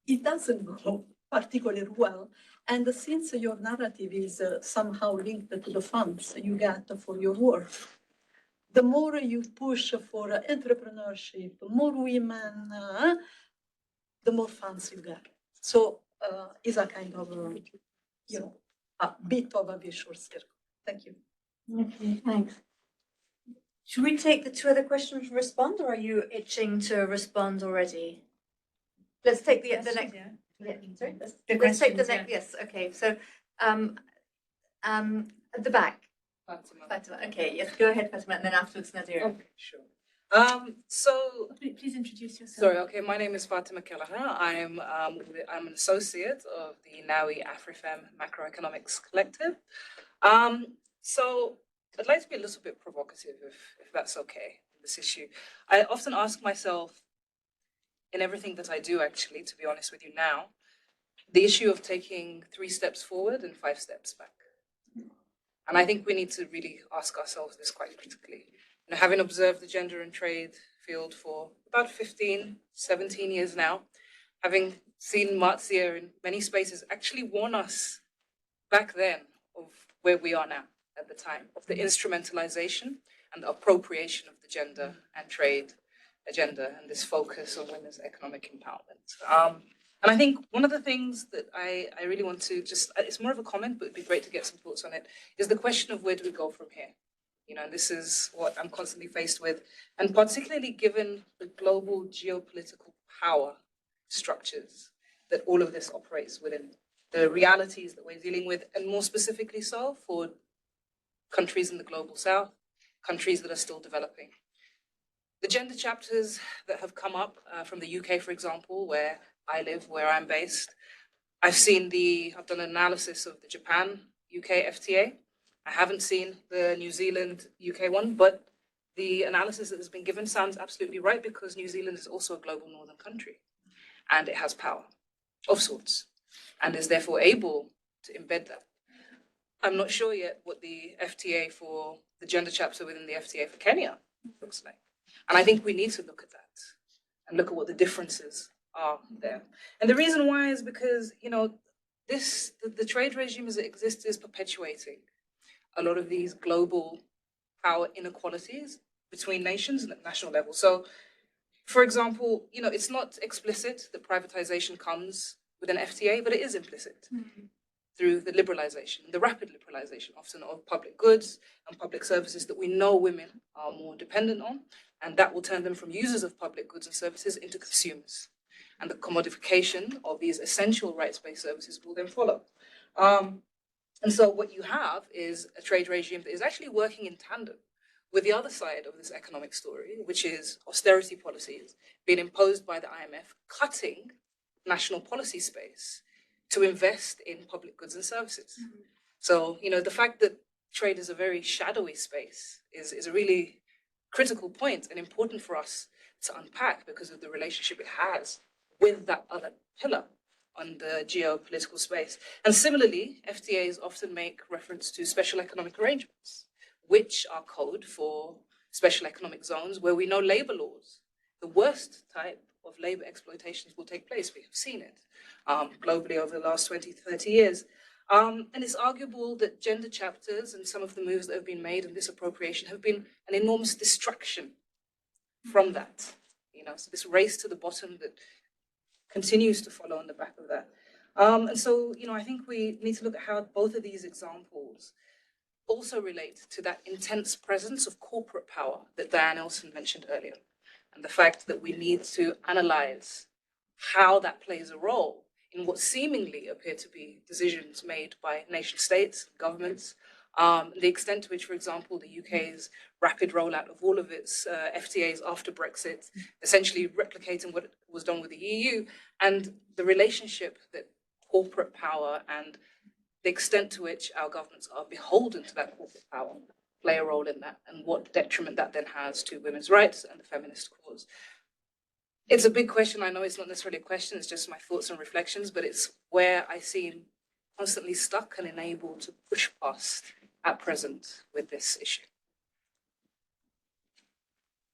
it doesn't go particularly well. And since your narrative is somehow linked to the funds you get for your work, the more you push for entrepreneurship, more women, the more funds you get. So it's a kind of, a bit of a vicious circle. Thank you. Okay, thanks. Should we take the two other questions to respond, or are you itching to respond already? Let's take the next. Yeah, sorry. Let's take the next. Yes. Okay. So, at the back. Fatima. Okay. Yes. Go ahead, Fatima, and then afterwards, Nadir. Okay, sure. So Please introduce yourself. sorry. Okay, my name is Fatima Kelleher. I'm an associate of the NAWI AfriFem Macroeconomics Collective. So I'd like to be a little bit provocative, if that's okay, on this issue. I often ask myself, in everything that I do, actually, to be honest with you now, the issue of taking 3 steps forward and 5 steps back. And I think we need to really ask ourselves this quite critically. You know, having observed the gender and trade field for about 15, 17 years now, having seen Marzia in many spaces actually warn us back then of where we are now at the time, of the instrumentalization and the appropriation of the gender and trade agenda and this focus on women's economic empowerment. And I think one of the things that I really want to just, it's more of a comment, but it'd be great to get some thoughts on it, is the question of where do we go from here? You know, this is what I'm constantly faced with, and particularly given the global geopolitical power structures that all of this operates within, the realities that we're dealing with, and more specifically so for countries in the global south, countries that are still developing. The gender chapters that have come up from the UK, for example, where I live, where I'm based, I've done an analysis of the Japan-UK FTA. I haven't seen the New Zealand-UK one, but the analysis that has been given sounds absolutely right, because New Zealand is also a global northern country and it has power of sorts and is therefore able to embed that. I'm not sure yet what the FTA for the gender chapter within the FTA for Kenya looks like. And I think we need to look at that and look at what the differences are there. And the reason why is because, you know, the trade regime as it exists is perpetuating a lot of these global power inequalities between nations and at national level. So, for example, you know, it's not explicit that privatization comes with an FTA, but it is implicit through the liberalization, the rapid liberalization, often of public goods and public services that we know women are more dependent on, and that will turn them from users of public goods and services into consumers. And the commodification of these essential rights-based services will then follow. And so what you have is a trade regime that is actually working in tandem with the other side of this economic story, which is austerity policies being imposed by the IMF, cutting national policy space to invest in public goods and services. So, you know, the fact that trade is a very shadowy space is a really critical point and important for us to unpack because of the relationship it has with that other pillar on the geopolitical space. And similarly, FTAs often make reference to special economic arrangements, which are code for special economic zones where we know labor laws, the worst type of labor exploitations will take place. We have seen it globally over the last 20, 30 years. And it's arguable that gender chapters and some of the moves that have been made in this appropriation have been an enormous distraction from that. You know, so this race to the bottom that continues to follow on the back of that. And so, you know, I think we need to look at how both of these examples also relate to that intense presence of corporate power that Diane Elson mentioned earlier, and the fact that we need to analyze how that plays a role in what seemingly appear to be decisions made by nation states, governments, the extent to which, for example, the UK's rapid rollout of all of its FTAs after Brexit, essentially replicating what was done with the EU, and the relationship that corporate power and the extent to which our governments are beholden to that corporate power play a role in that, and what detriment that then has to women's rights and the feminist cause. It's a big question. I know it's not necessarily a question, it's just my thoughts and reflections, but it's where I seem constantly stuck and unable to push past at present with this issue.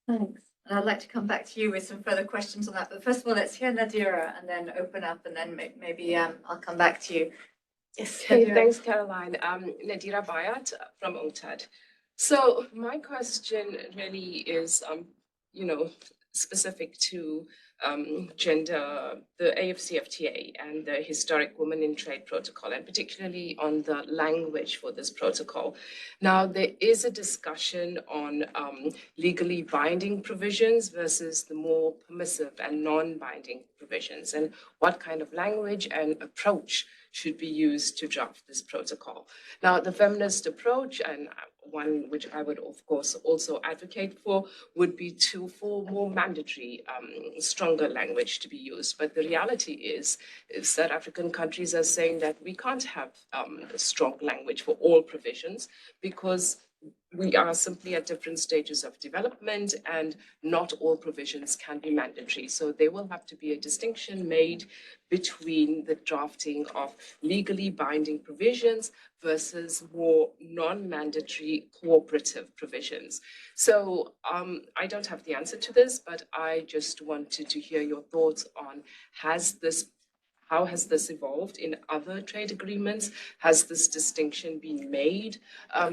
Thanks. And I'd like to come back to you with some further questions on that. But first of all, let's hear Nadira and then open up, and then maybe I'll come back to you. Yes. Hey, Nadira. thanks, Caroline. Nadira Bayat from UNCTAD. So my question really is, you know, specific to gender, the AFCFTA and the Historic Women in Trade Protocol, and particularly on the language for this protocol. Now, there is a discussion on legally binding provisions versus the more permissive and non-binding provisions, and what kind of language and approach should be used to draft this protocol. Now, the feminist approach, and one which I would, of course, also advocate for, would be for more mandatory, stronger language to be used. But the reality is that African countries are saying that we can't have a strong language for all provisions because we are simply at different stages of development, and not all provisions can be mandatory. So there will have to be a distinction made between the drafting of legally binding provisions versus more non-mandatory cooperative provisions. So I don't have the answer to this, but I just wanted to hear your thoughts on how has this evolved in other trade agreements? Has this distinction been made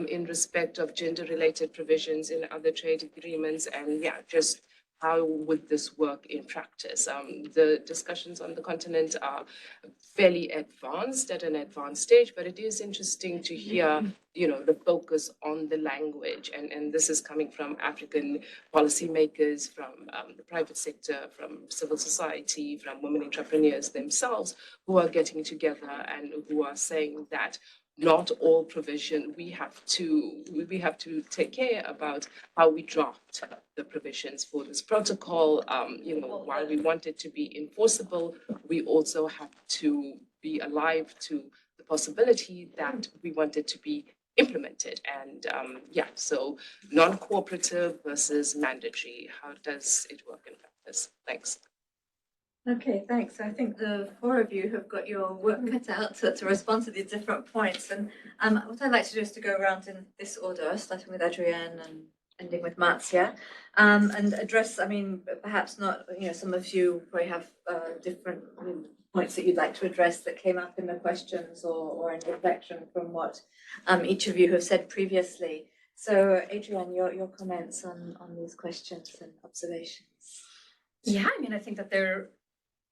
in respect of gender-related provisions in other trade agreements? And yeah, just how would this work in practice? The discussions on the continent are fairly advanced, at an advanced stage, but it is interesting to hear, the focus on the language. And this is coming from African policymakers, from the private sector, from civil society, from women entrepreneurs themselves, who are getting together and who are saying that not all provision, we have to take care about how we draft the provisions for this protocol. While we want it to be enforceable, we also have to be alive to the possibility that we want it to be implemented. And so non-cooperative versus mandatory, how does it work in practice? Thanks. Okay, thanks. I think the four of you have got your work cut out to respond to these different points. And what I'd like to do is to go around in this order, starting with Adrienne and ending with Marzia, and address, perhaps not, some of you probably have different points that you'd like to address that came up in the questions or in reflection from what each of you have said previously. So Adrienne, your comments on these questions and observations. Yeah, I think that they're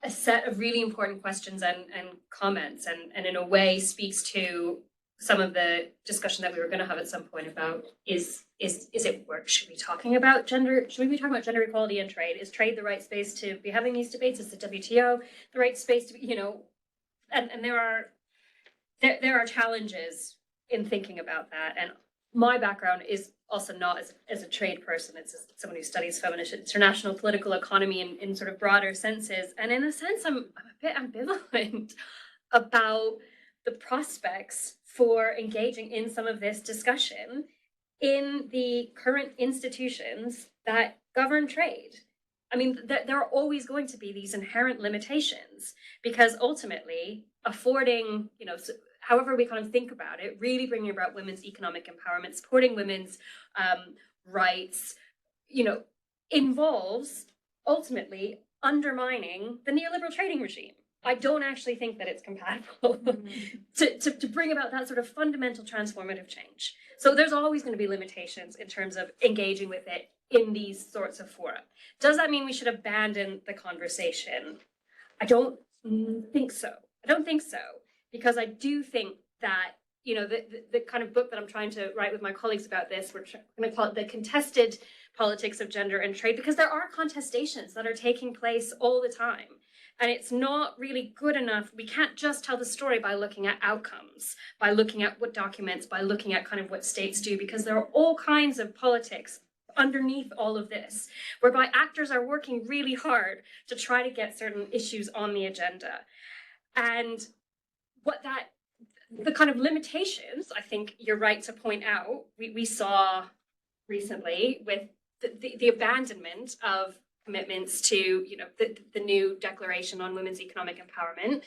a set of really important questions and comments, and in a way speaks to some of the discussion that we were going to have at some point about is it work? Should we be talking about gender equality in trade? Is trade the right space to be having these debates? Is the WTO the right space to be, and there are challenges in thinking about that. And my background is also not as a trade person. It's as someone who studies feminist international political economy in sort of broader senses. And in a sense, I'm a bit ambivalent about the prospects for engaging in some of this discussion in the current institutions that govern trade. There are always going to be these inherent limitations, because ultimately affording, however we kind of think about it, really bringing about women's economic empowerment, supporting women's rights, involves ultimately undermining the neoliberal trading regime. I don't actually think that it's compatible to bring about that sort of fundamental transformative change. So there's always going to be limitations in terms of engaging with it in these sorts of fora. Does that mean we should abandon the conversation? I don't think so. Because I do think that, the kind of book that I'm trying to write with my colleagues about this, we're going to call it The Contested Politics of Gender and Trade, because there are contestations that are taking place all the time. And it's not really good enough. We can't just tell the story by looking at outcomes, by looking at what documents, by looking at kind of what states do, because there are all kinds of politics underneath all of this, whereby actors are working really hard to try to get certain issues on the agenda. And the kind of limitations, I think you're right to point out, we saw recently with the abandonment of commitments to, the new Declaration on Women's Economic Empowerment.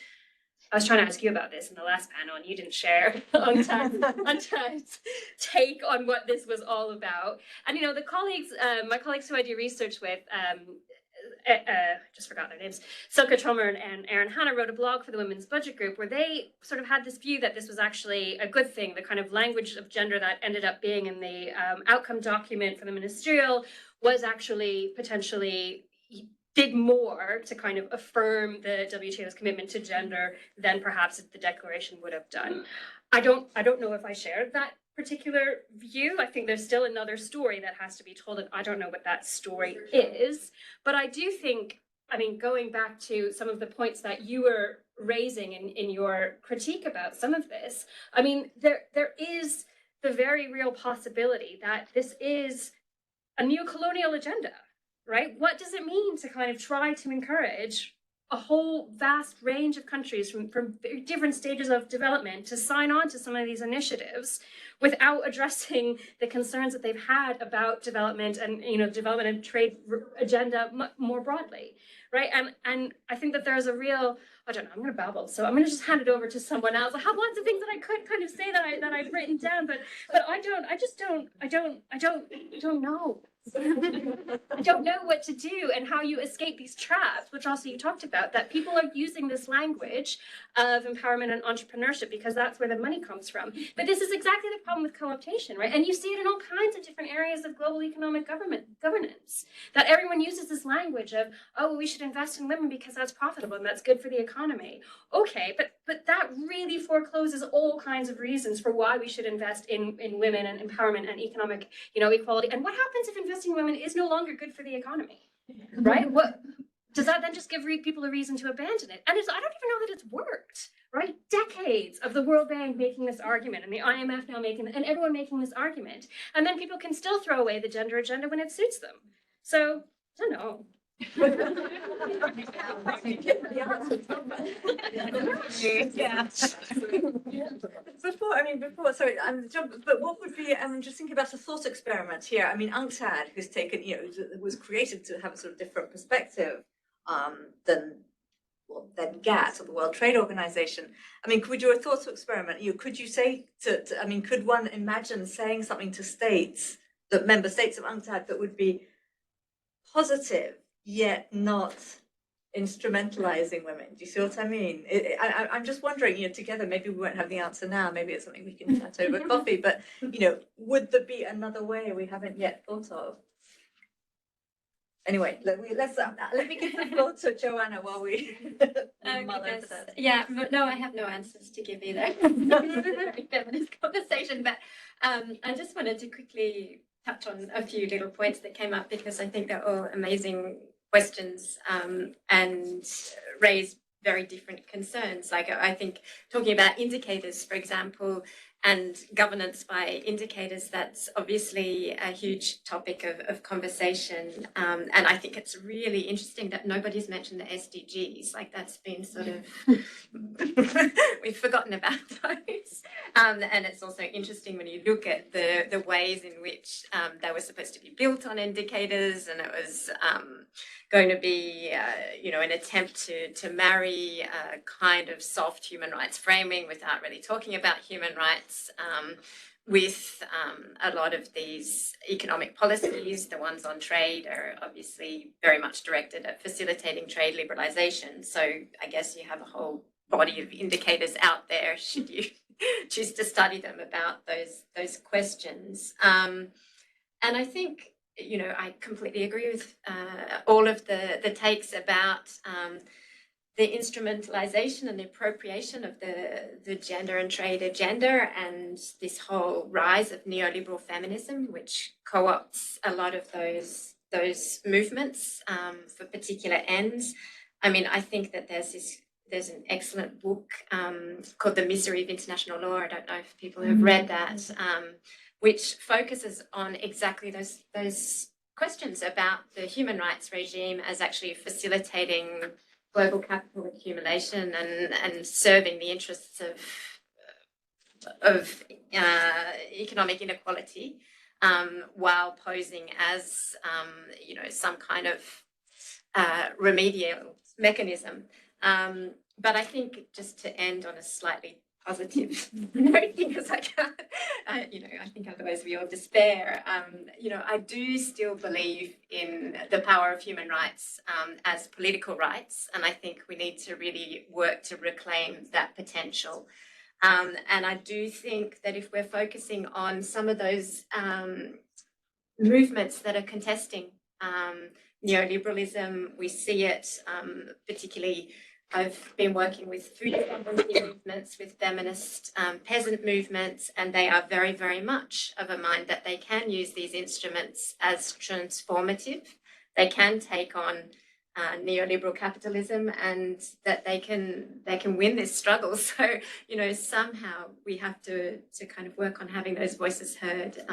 I was trying to ask you about this in the last panel, and you didn't share Untad's take on what this was all about. And the colleagues, my colleagues who I do research with, just forgot their names, Silke Trommer and Erin Hanna wrote a blog for the Women's Budget Group, where they sort of had this view that this was actually a good thing. The kind of language of gender that ended up being in the outcome document for the ministerial was actually potentially did more to kind of affirm the WTO's commitment to gender than perhaps the declaration would have done. I don't know if I shared that particular view. I think there's still another story that has to be told, and I don't know what that story is. But I do think, going back to some of the points that you were raising in your critique about some of this, there is the very real possibility that this is a neo-colonial agenda, right? What does it mean to kind of try to encourage a whole vast range of countries from different stages of development to sign on to some of these initiatives without addressing the concerns that they've had about development and, you know, development and trade agenda more broadly, right? And I think that there's a real, I don't know, I'm going to babble, so I'm going to just hand it over to someone else. I have lots of things that I could kind of say that I've written down, but I don't know. I don't know what to do and how you escape these traps, which also you talked about, that people are using this language of empowerment and entrepreneurship because that's where the money comes from. But this is exactly the problem with co-optation, right? And you see it in all kinds of different areas of global economic governance, that everyone uses this language of, oh, well, we should invest in women because that's profitable and that's good for the economy. Okay, but that really forecloses all kinds of reasons for why we should invest in women and empowerment and economic, you know, equality. And what happens if investing in women is no longer good for the economy, right? What does that then just give people a reason to abandon it? And I don't even know that it's worked, right? Decades of the World Bank making this argument and the IMF now making, and everyone making this argument. And then people can still throw away the gender agenda when it suits them. So, I don't know. Yeah. Sorry, but what would be, I'm just thinking about a thought experiment here. I mean, UNCTAD, who's taken, you know, was created to have a sort of different perspective than GATT, or the World Trade Organization. I mean, could we do a thought experiment? Could you say I mean, could one imagine saying something to states, that member states of UNCTAD, that would be positive, yet not instrumentalizing women? Do you see what I mean? I'm just wondering, you know, together, maybe we won't have the answer now, maybe it's something we can chat over coffee, but, you know, would there be another way we haven't yet thought of? Anyway, let me give the floor to Joanna while we mull over that. Yeah, no, I have no answers to give either. Very feminist conversation, but I just wanted to quickly touch on a few little points that came up because I think they're all amazing questions and raise very different concerns. Like I think talking about indicators, for example, and governance by indicators, that's obviously a huge topic of conversation. And I think it's really interesting that nobody's mentioned the SDGs. Like that's been sort of, we've forgotten about those. And it's also interesting when you look at the ways in which they were supposed to be built on indicators, and it was going to be, you know, an attempt to marry a kind of soft human rights framing without really talking about human rights with a lot of these economic policies. The ones on trade are obviously very much directed at facilitating trade liberalization. So I guess you have a whole body of indicators out there should you choose to study them about those questions. And I think, you know, I completely agree with all of the takes about the instrumentalization and the appropriation of the gender and trade agenda, and this whole rise of neoliberal feminism, which co-opts a lot of those movements for particular ends. I mean, I think that there's an excellent book called The Misery of International Law. I don't know if people have read that, which focuses on exactly those questions about the human rights regime as actually facilitating global capital accumulation and serving the interests of economic inequality, while posing as you know, some kind of remedial mechanism. But I think just to end on a slightly positive note, because I can't, you know, I think otherwise we all despair. You know, I do still believe in the power of human rights as political rights, and I think we need to really work to reclaim that potential. And I do think that if we're focusing on some of those movements that are contesting neoliberalism, we see it particularly. I've been working with food sovereignty movements, with feminist peasant movements, and they are very, very much of a mind that they can use these instruments as transformative. They can take on neoliberal capitalism, and that they can win this struggle. So, you know, somehow we have to kind of work on having those voices heard.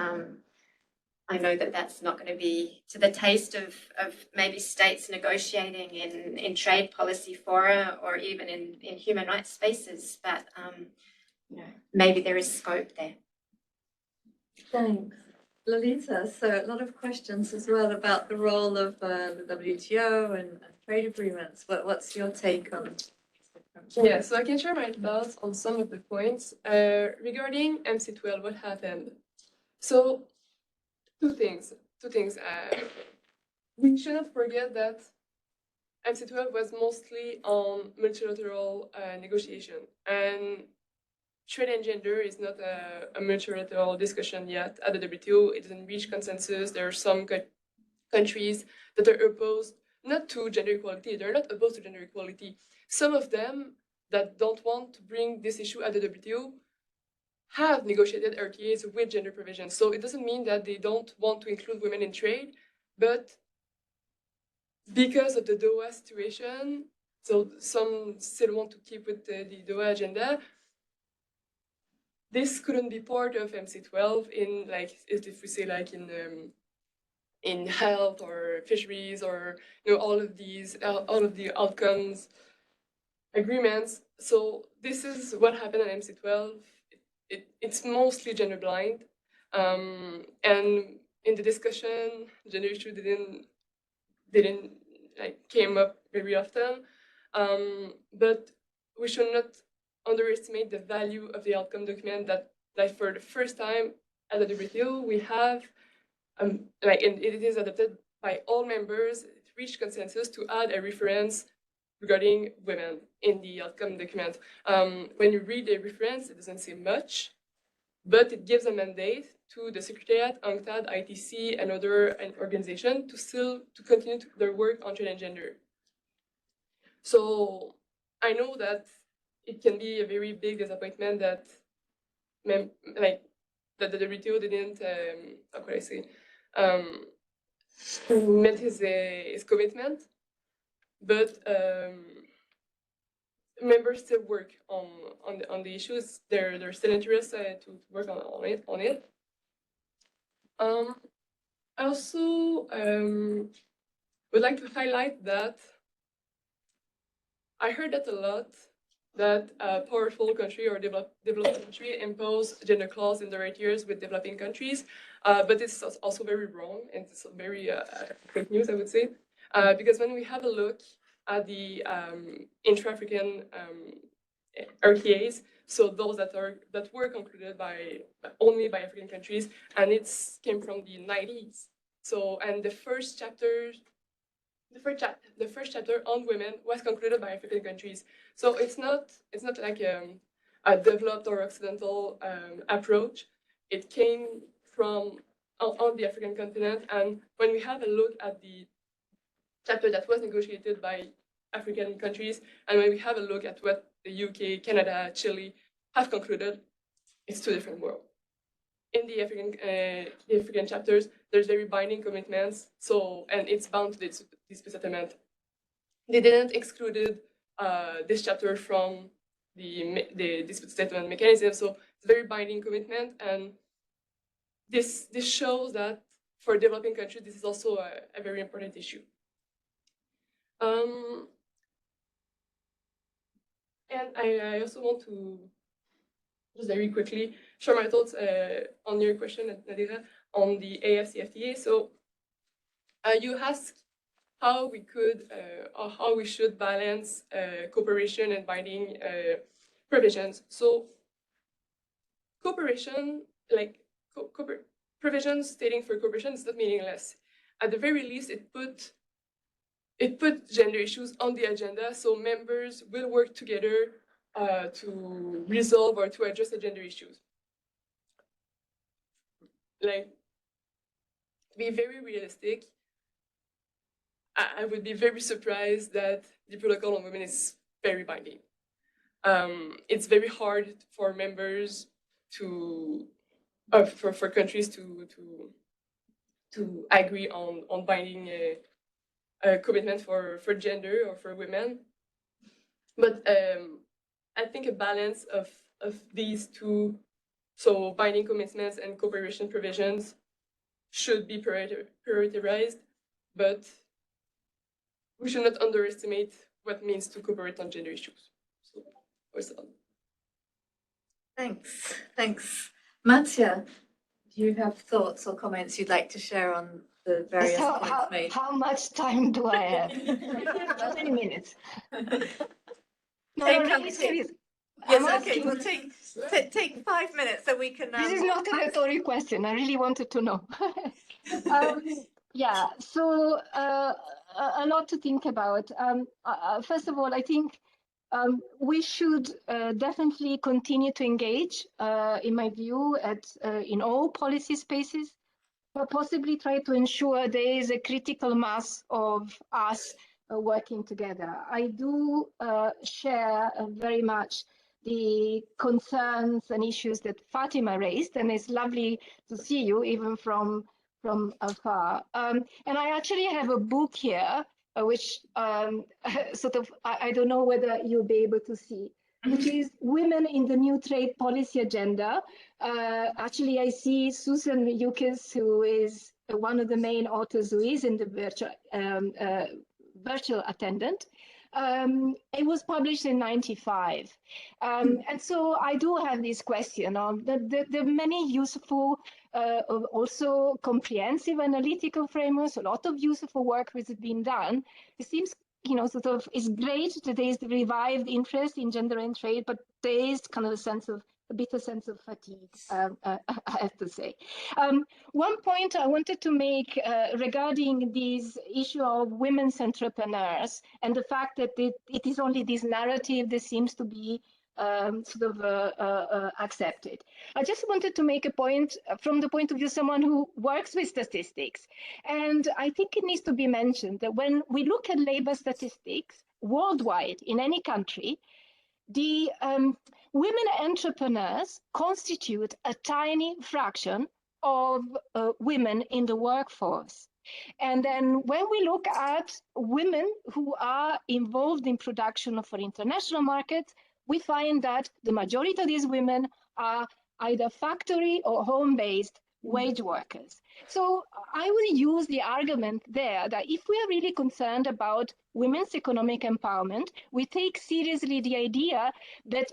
I know that that's not going to be to the taste of maybe states negotiating in trade policy fora or even in human rights spaces, but you know, maybe there is scope there. Thanks. Lolita, so a lot of questions as well about the role of the WTO and trade agreements. What's your take on these different Yeah, so I can share my thoughts on some of the points. Regarding MC12, what happened? So, two things. We shouldn't forget that MC12 was mostly on multilateral negotiation, and trade and gender is not a multilateral discussion yet at the WTO. It doesn't reach consensus. There are some countries that are opposed not to gender equality. They're not opposed to gender equality. Some of them that don't want to bring this issue at the WTO have negotiated RTAs with gender provisions. So it doesn't mean that they don't want to include women in trade, but because of the Doha situation, so some still want to keep with the Doha agenda. This couldn't be part of MC12 in, like, if we say like in health or fisheries or all of the outcomes agreements. So this is what happened at MC12. It's mostly gender blind, and in the discussion, gender issue didn't like came up very often, but we should not underestimate the value of the outcome document that, like, for the first time at the WTO we have and it is adopted by all members. It reached consensus to add a reference regarding women in the outcome document. When you read the reference, it doesn't say much, but it gives a mandate to the Secretariat, UNCTAD, ITC, and other organization to continue their work on trade and gender. So I know that it can be a very big disappointment that that the WTO didn't how could I say met his commitment, but members still work on the issues. They're still interested to work on it. I also would like to highlight that I heard that a lot, that a powerful country or developed country impose gender clause in their RTAs with developing countries, but it's also very wrong, and it's very fake news, I would say, because when we have a look at the intra-African RTAs, so those that were concluded only by African countries, and it came from the 90s. So, and the first chapter on women was concluded by African countries. So it's not like a developed or occidental approach. It came from on the African continent, and when we have a look at the chapter that was negotiated by African countries, and when we have a look at what the UK, Canada, Chile have concluded, it's two different worlds. In the African chapters, there's very binding commitments, and it's bound to this dispute settlement. They didn't excluded this chapter from the dispute settlement mechanism, so it's a very binding commitment, and this shows that for developing countries, this is also a very important issue. And I also want to just very quickly share my thoughts on your question, Nadira, on the AFCFTA. So you asked how we could or how we should balance cooperation and binding provisions. So cooperation, like provisions stating for cooperation, is not meaningless. At the very least, it put gender issues on the agenda, so members will work together to resolve or to address the gender issues. Like, to be very realistic, I would be very surprised that the protocol on women is very binding. It's very hard for members for countries to agree on binding a commitment for gender or for women. But I think a balance of these two, so binding commitments and cooperation provisions, should be prioritized, but we should not underestimate what it means to cooperate on gender issues. So, what's that? Thanks. Matja, do you have thoughts or comments you'd like to share on the various So points made? how much time do I have? How many minutes? No, Take- really serious. Yes, I'm okay, asking- we'll take 5 minutes so we can. This is not a rhetorical question. I really wanted to know. Yeah, so a lot to think about. First of all, I think we should definitely continue to engage, in my view, in all policy spaces, but possibly try to ensure there is a critical mass of us working together. I do share very much the concerns and issues that Fatima raised, and it's lovely to see you even from afar. And I actually have a book here, which sort of, I don't know whether you'll be able to see, which is Women in the New Trade Policy Agenda. Actually, I see Susan Yukis, who is one of the main authors, who is in the virtual attendant. It was published in '95. And so I do have this question on the many useful, also comprehensive analytical frameworks, a lot of useful work has been done. It seems, sort of, it's great that there is the revived interest in gender and trade, but there is kind of a bitter sense of fatigue, I have to say. One point I wanted to make regarding this issue of women's entrepreneurs and the fact that it is only this narrative that seems to be accepted. I just wanted to make a point from the point of view of someone who works with statistics. And I think it needs to be mentioned that when we look at labor statistics worldwide in any country, the women entrepreneurs constitute a tiny fraction of women in the workforce. And then when we look at women who are involved in production for international markets, we find that the majority of these women are either factory or home-based wage workers. So I would use the argument there that if we are really concerned about women's economic empowerment, we take seriously the idea that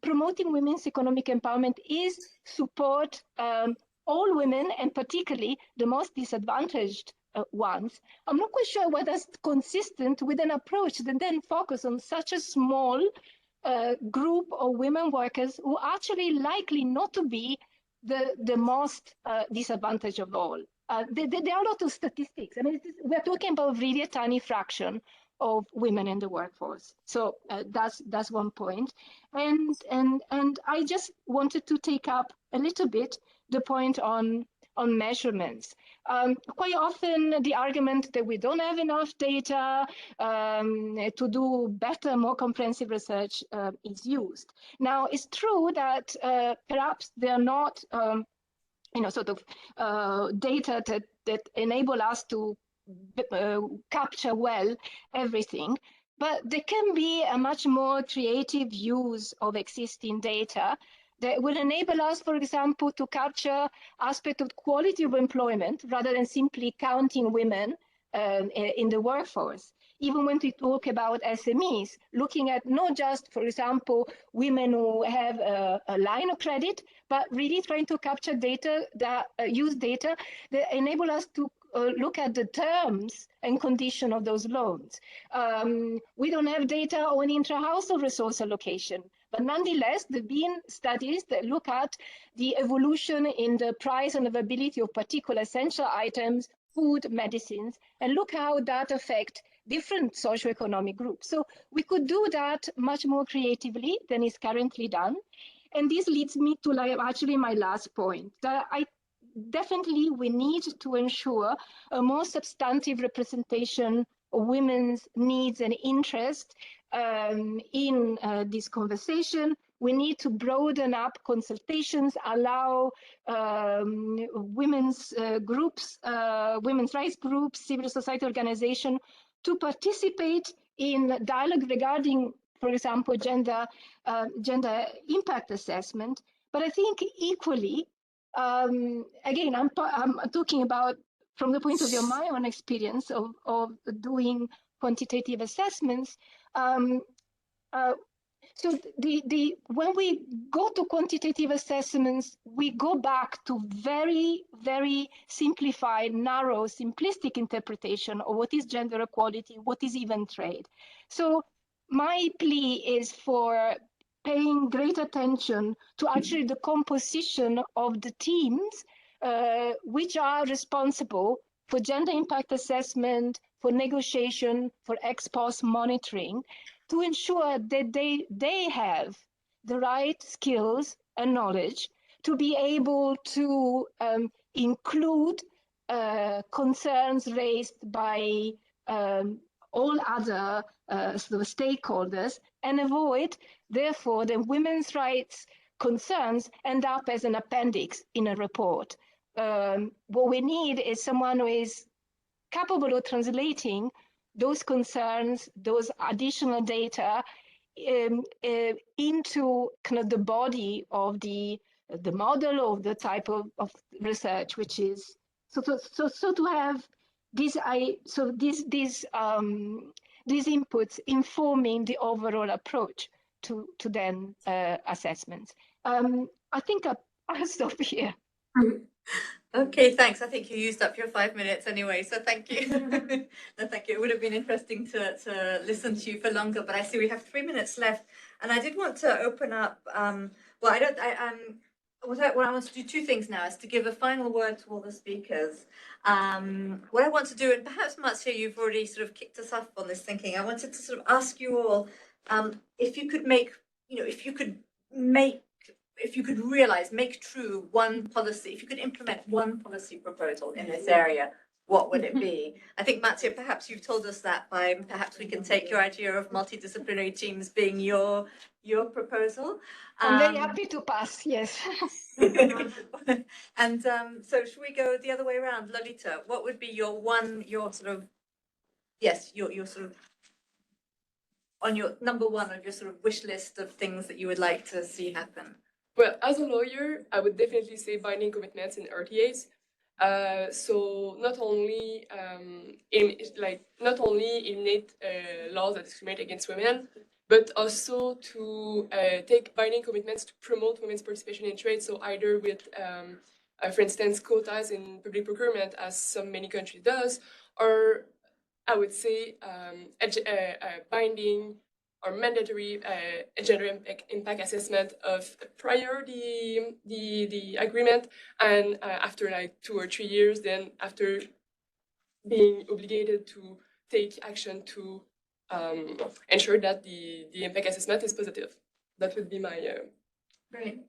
promoting women's economic empowerment is support all women, and particularly the most disadvantaged ones. I'm not quite sure whether that's consistent with an approach that then focus on such a small group of women workers who are actually likely not to be the most disadvantaged of all. There are a lot of statistics. I mean, we're talking about really a tiny fraction of women in the workforce. So that's one point. And I just wanted to take up a little bit the point on measurements. Quite often the argument that we don't have enough data to do better, more comprehensive research is used. Now, it's true that perhaps they're not sort of data that enable us to capture well everything, but there can be a much more creative use of existing data that will enable us, for example, to capture aspects of quality of employment rather than simply counting women in the workforce. Even when we talk about SMEs, looking at not just, for example, women who have a line of credit, but really trying to capture data that use data that enable us to look at the terms and condition of those loans. We don't have data on intra-household resource allocation, but nonetheless, there have been studies that look at the evolution in the price and availability of particular essential items, food, medicines, and look how that affects different socioeconomic groups. So we could do that much more creatively than is currently done. And this leads me to actually my last point, that definitely we need to ensure a more substantive representation of women's needs and interests in this conversation. We need to broaden up consultations, allow women's groups, women's rights groups, civil society organizations to participate in dialogue regarding, for example, gender impact assessment. But I think equally, again, I'm talking about from the point of view of my own experience of doing quantitative assessments. So when we go to quantitative assessments, we go back to very, very simplified, narrow, simplistic interpretation of what is gender equality, what is even trade. So my plea is for paying great attention to actually the composition of the teams which are responsible for gender impact assessment, for negotiation, for ex post monitoring, to ensure that they have the right skills and knowledge to be able to include concerns raised by all other sort of stakeholders and avoid, therefore, the women's rights concerns end up as an appendix in a report. What we need is someone who is capable of translating those concerns, those additional data into kind of the body of the model of the type of research, which is so to have these inputs informing the overall approach to then assessments. I think I'll stop here. Okay, thanks. I think you used up your 5 minutes anyway, so thank you. No, thank you. It would have been interesting to listen to you for longer, but I see we have 3 minutes left, and I did want to open up. What I want to do two things now is to give a final word to all the speakers. What I want to do, and perhaps Marzia, you've already sort of kicked us off on this thinking. I wanted to sort of ask you all if you could make, if you could realize, make true one policy, if you could implement one policy proposal in this area, what would it be? I think, Marzia, perhaps you've told us that by, perhaps we can take your idea of multidisciplinary teams being your proposal. I'm very happy to pass, yes. And so should we go the other way around? Lolita, what would be your sort of, yes, your sort of, on your number one of your sort of wish list of things that you would like to see happen? Well, as a lawyer, I would definitely say binding commitments in RTAs. So not only eliminate laws that discriminate against women, but also to take binding commitments to promote women's participation in trade. So either with, for instance, quotas in public procurement, as many countries does, or I would say binding or mandatory gender impact assessment of prior the agreement, and after like 2 or 3 years, then after being obligated to take action to ensure that the impact assessment is positive. That would be my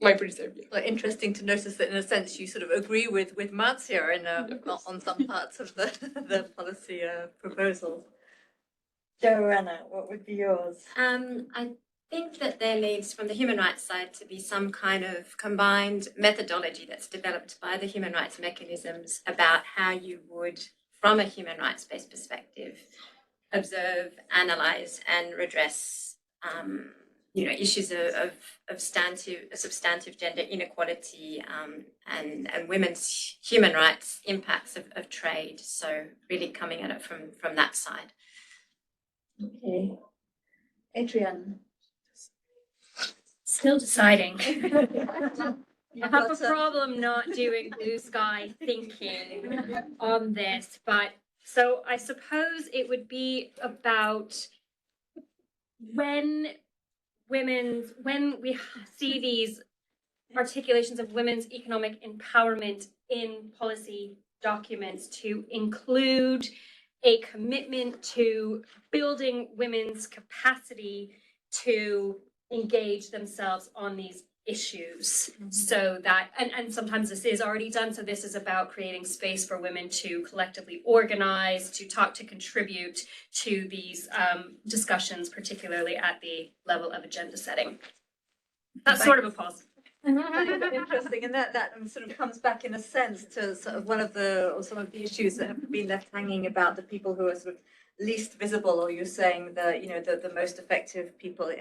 my pretty idea. Well, interesting to notice that in a sense you sort of agree with Marzia on some parts of the policy proposals. Joanna, what would be yours? I think that there needs, from the human rights side, to be some kind of combined methodology that's developed by the human rights mechanisms about how you would, from a human rights-based perspective, observe, analyze, and redress, issues of substantive gender inequality and women's human rights impacts of trade. So really coming at it from that side. Okay. Adrian. Still deciding. I have a problem not doing blue sky thinking on this, but so I suppose it would be about when we see these articulations of women's economic empowerment in policy documents, to include a commitment to building women's capacity to engage themselves on these issues. So that, and sometimes this is already done, so this is about creating space for women to collectively organize, to talk, to contribute to these discussions, particularly at the level of agenda setting. That's sort of a pause. Interesting, and that sort of comes back in a sense to sort of some of the issues that have been left hanging about the people who are sort of least visible, or you're saying the most effective people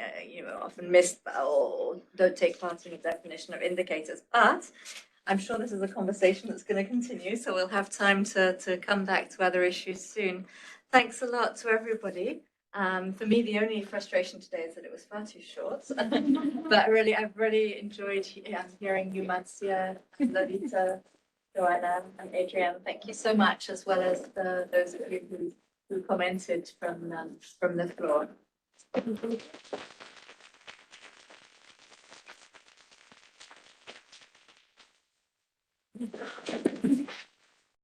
often missed or don't take part in the definition of indicators. But I'm sure this is a conversation that's going to continue, so we'll have time to come back to other issues soon. Thanks a lot to everybody. For me, the only frustration today is that it was far too short. But I've really enjoyed hearing you, Marcia, Lolita, Joanna, and Adrienne. Thank you so much, as well as those of you who commented from the floor.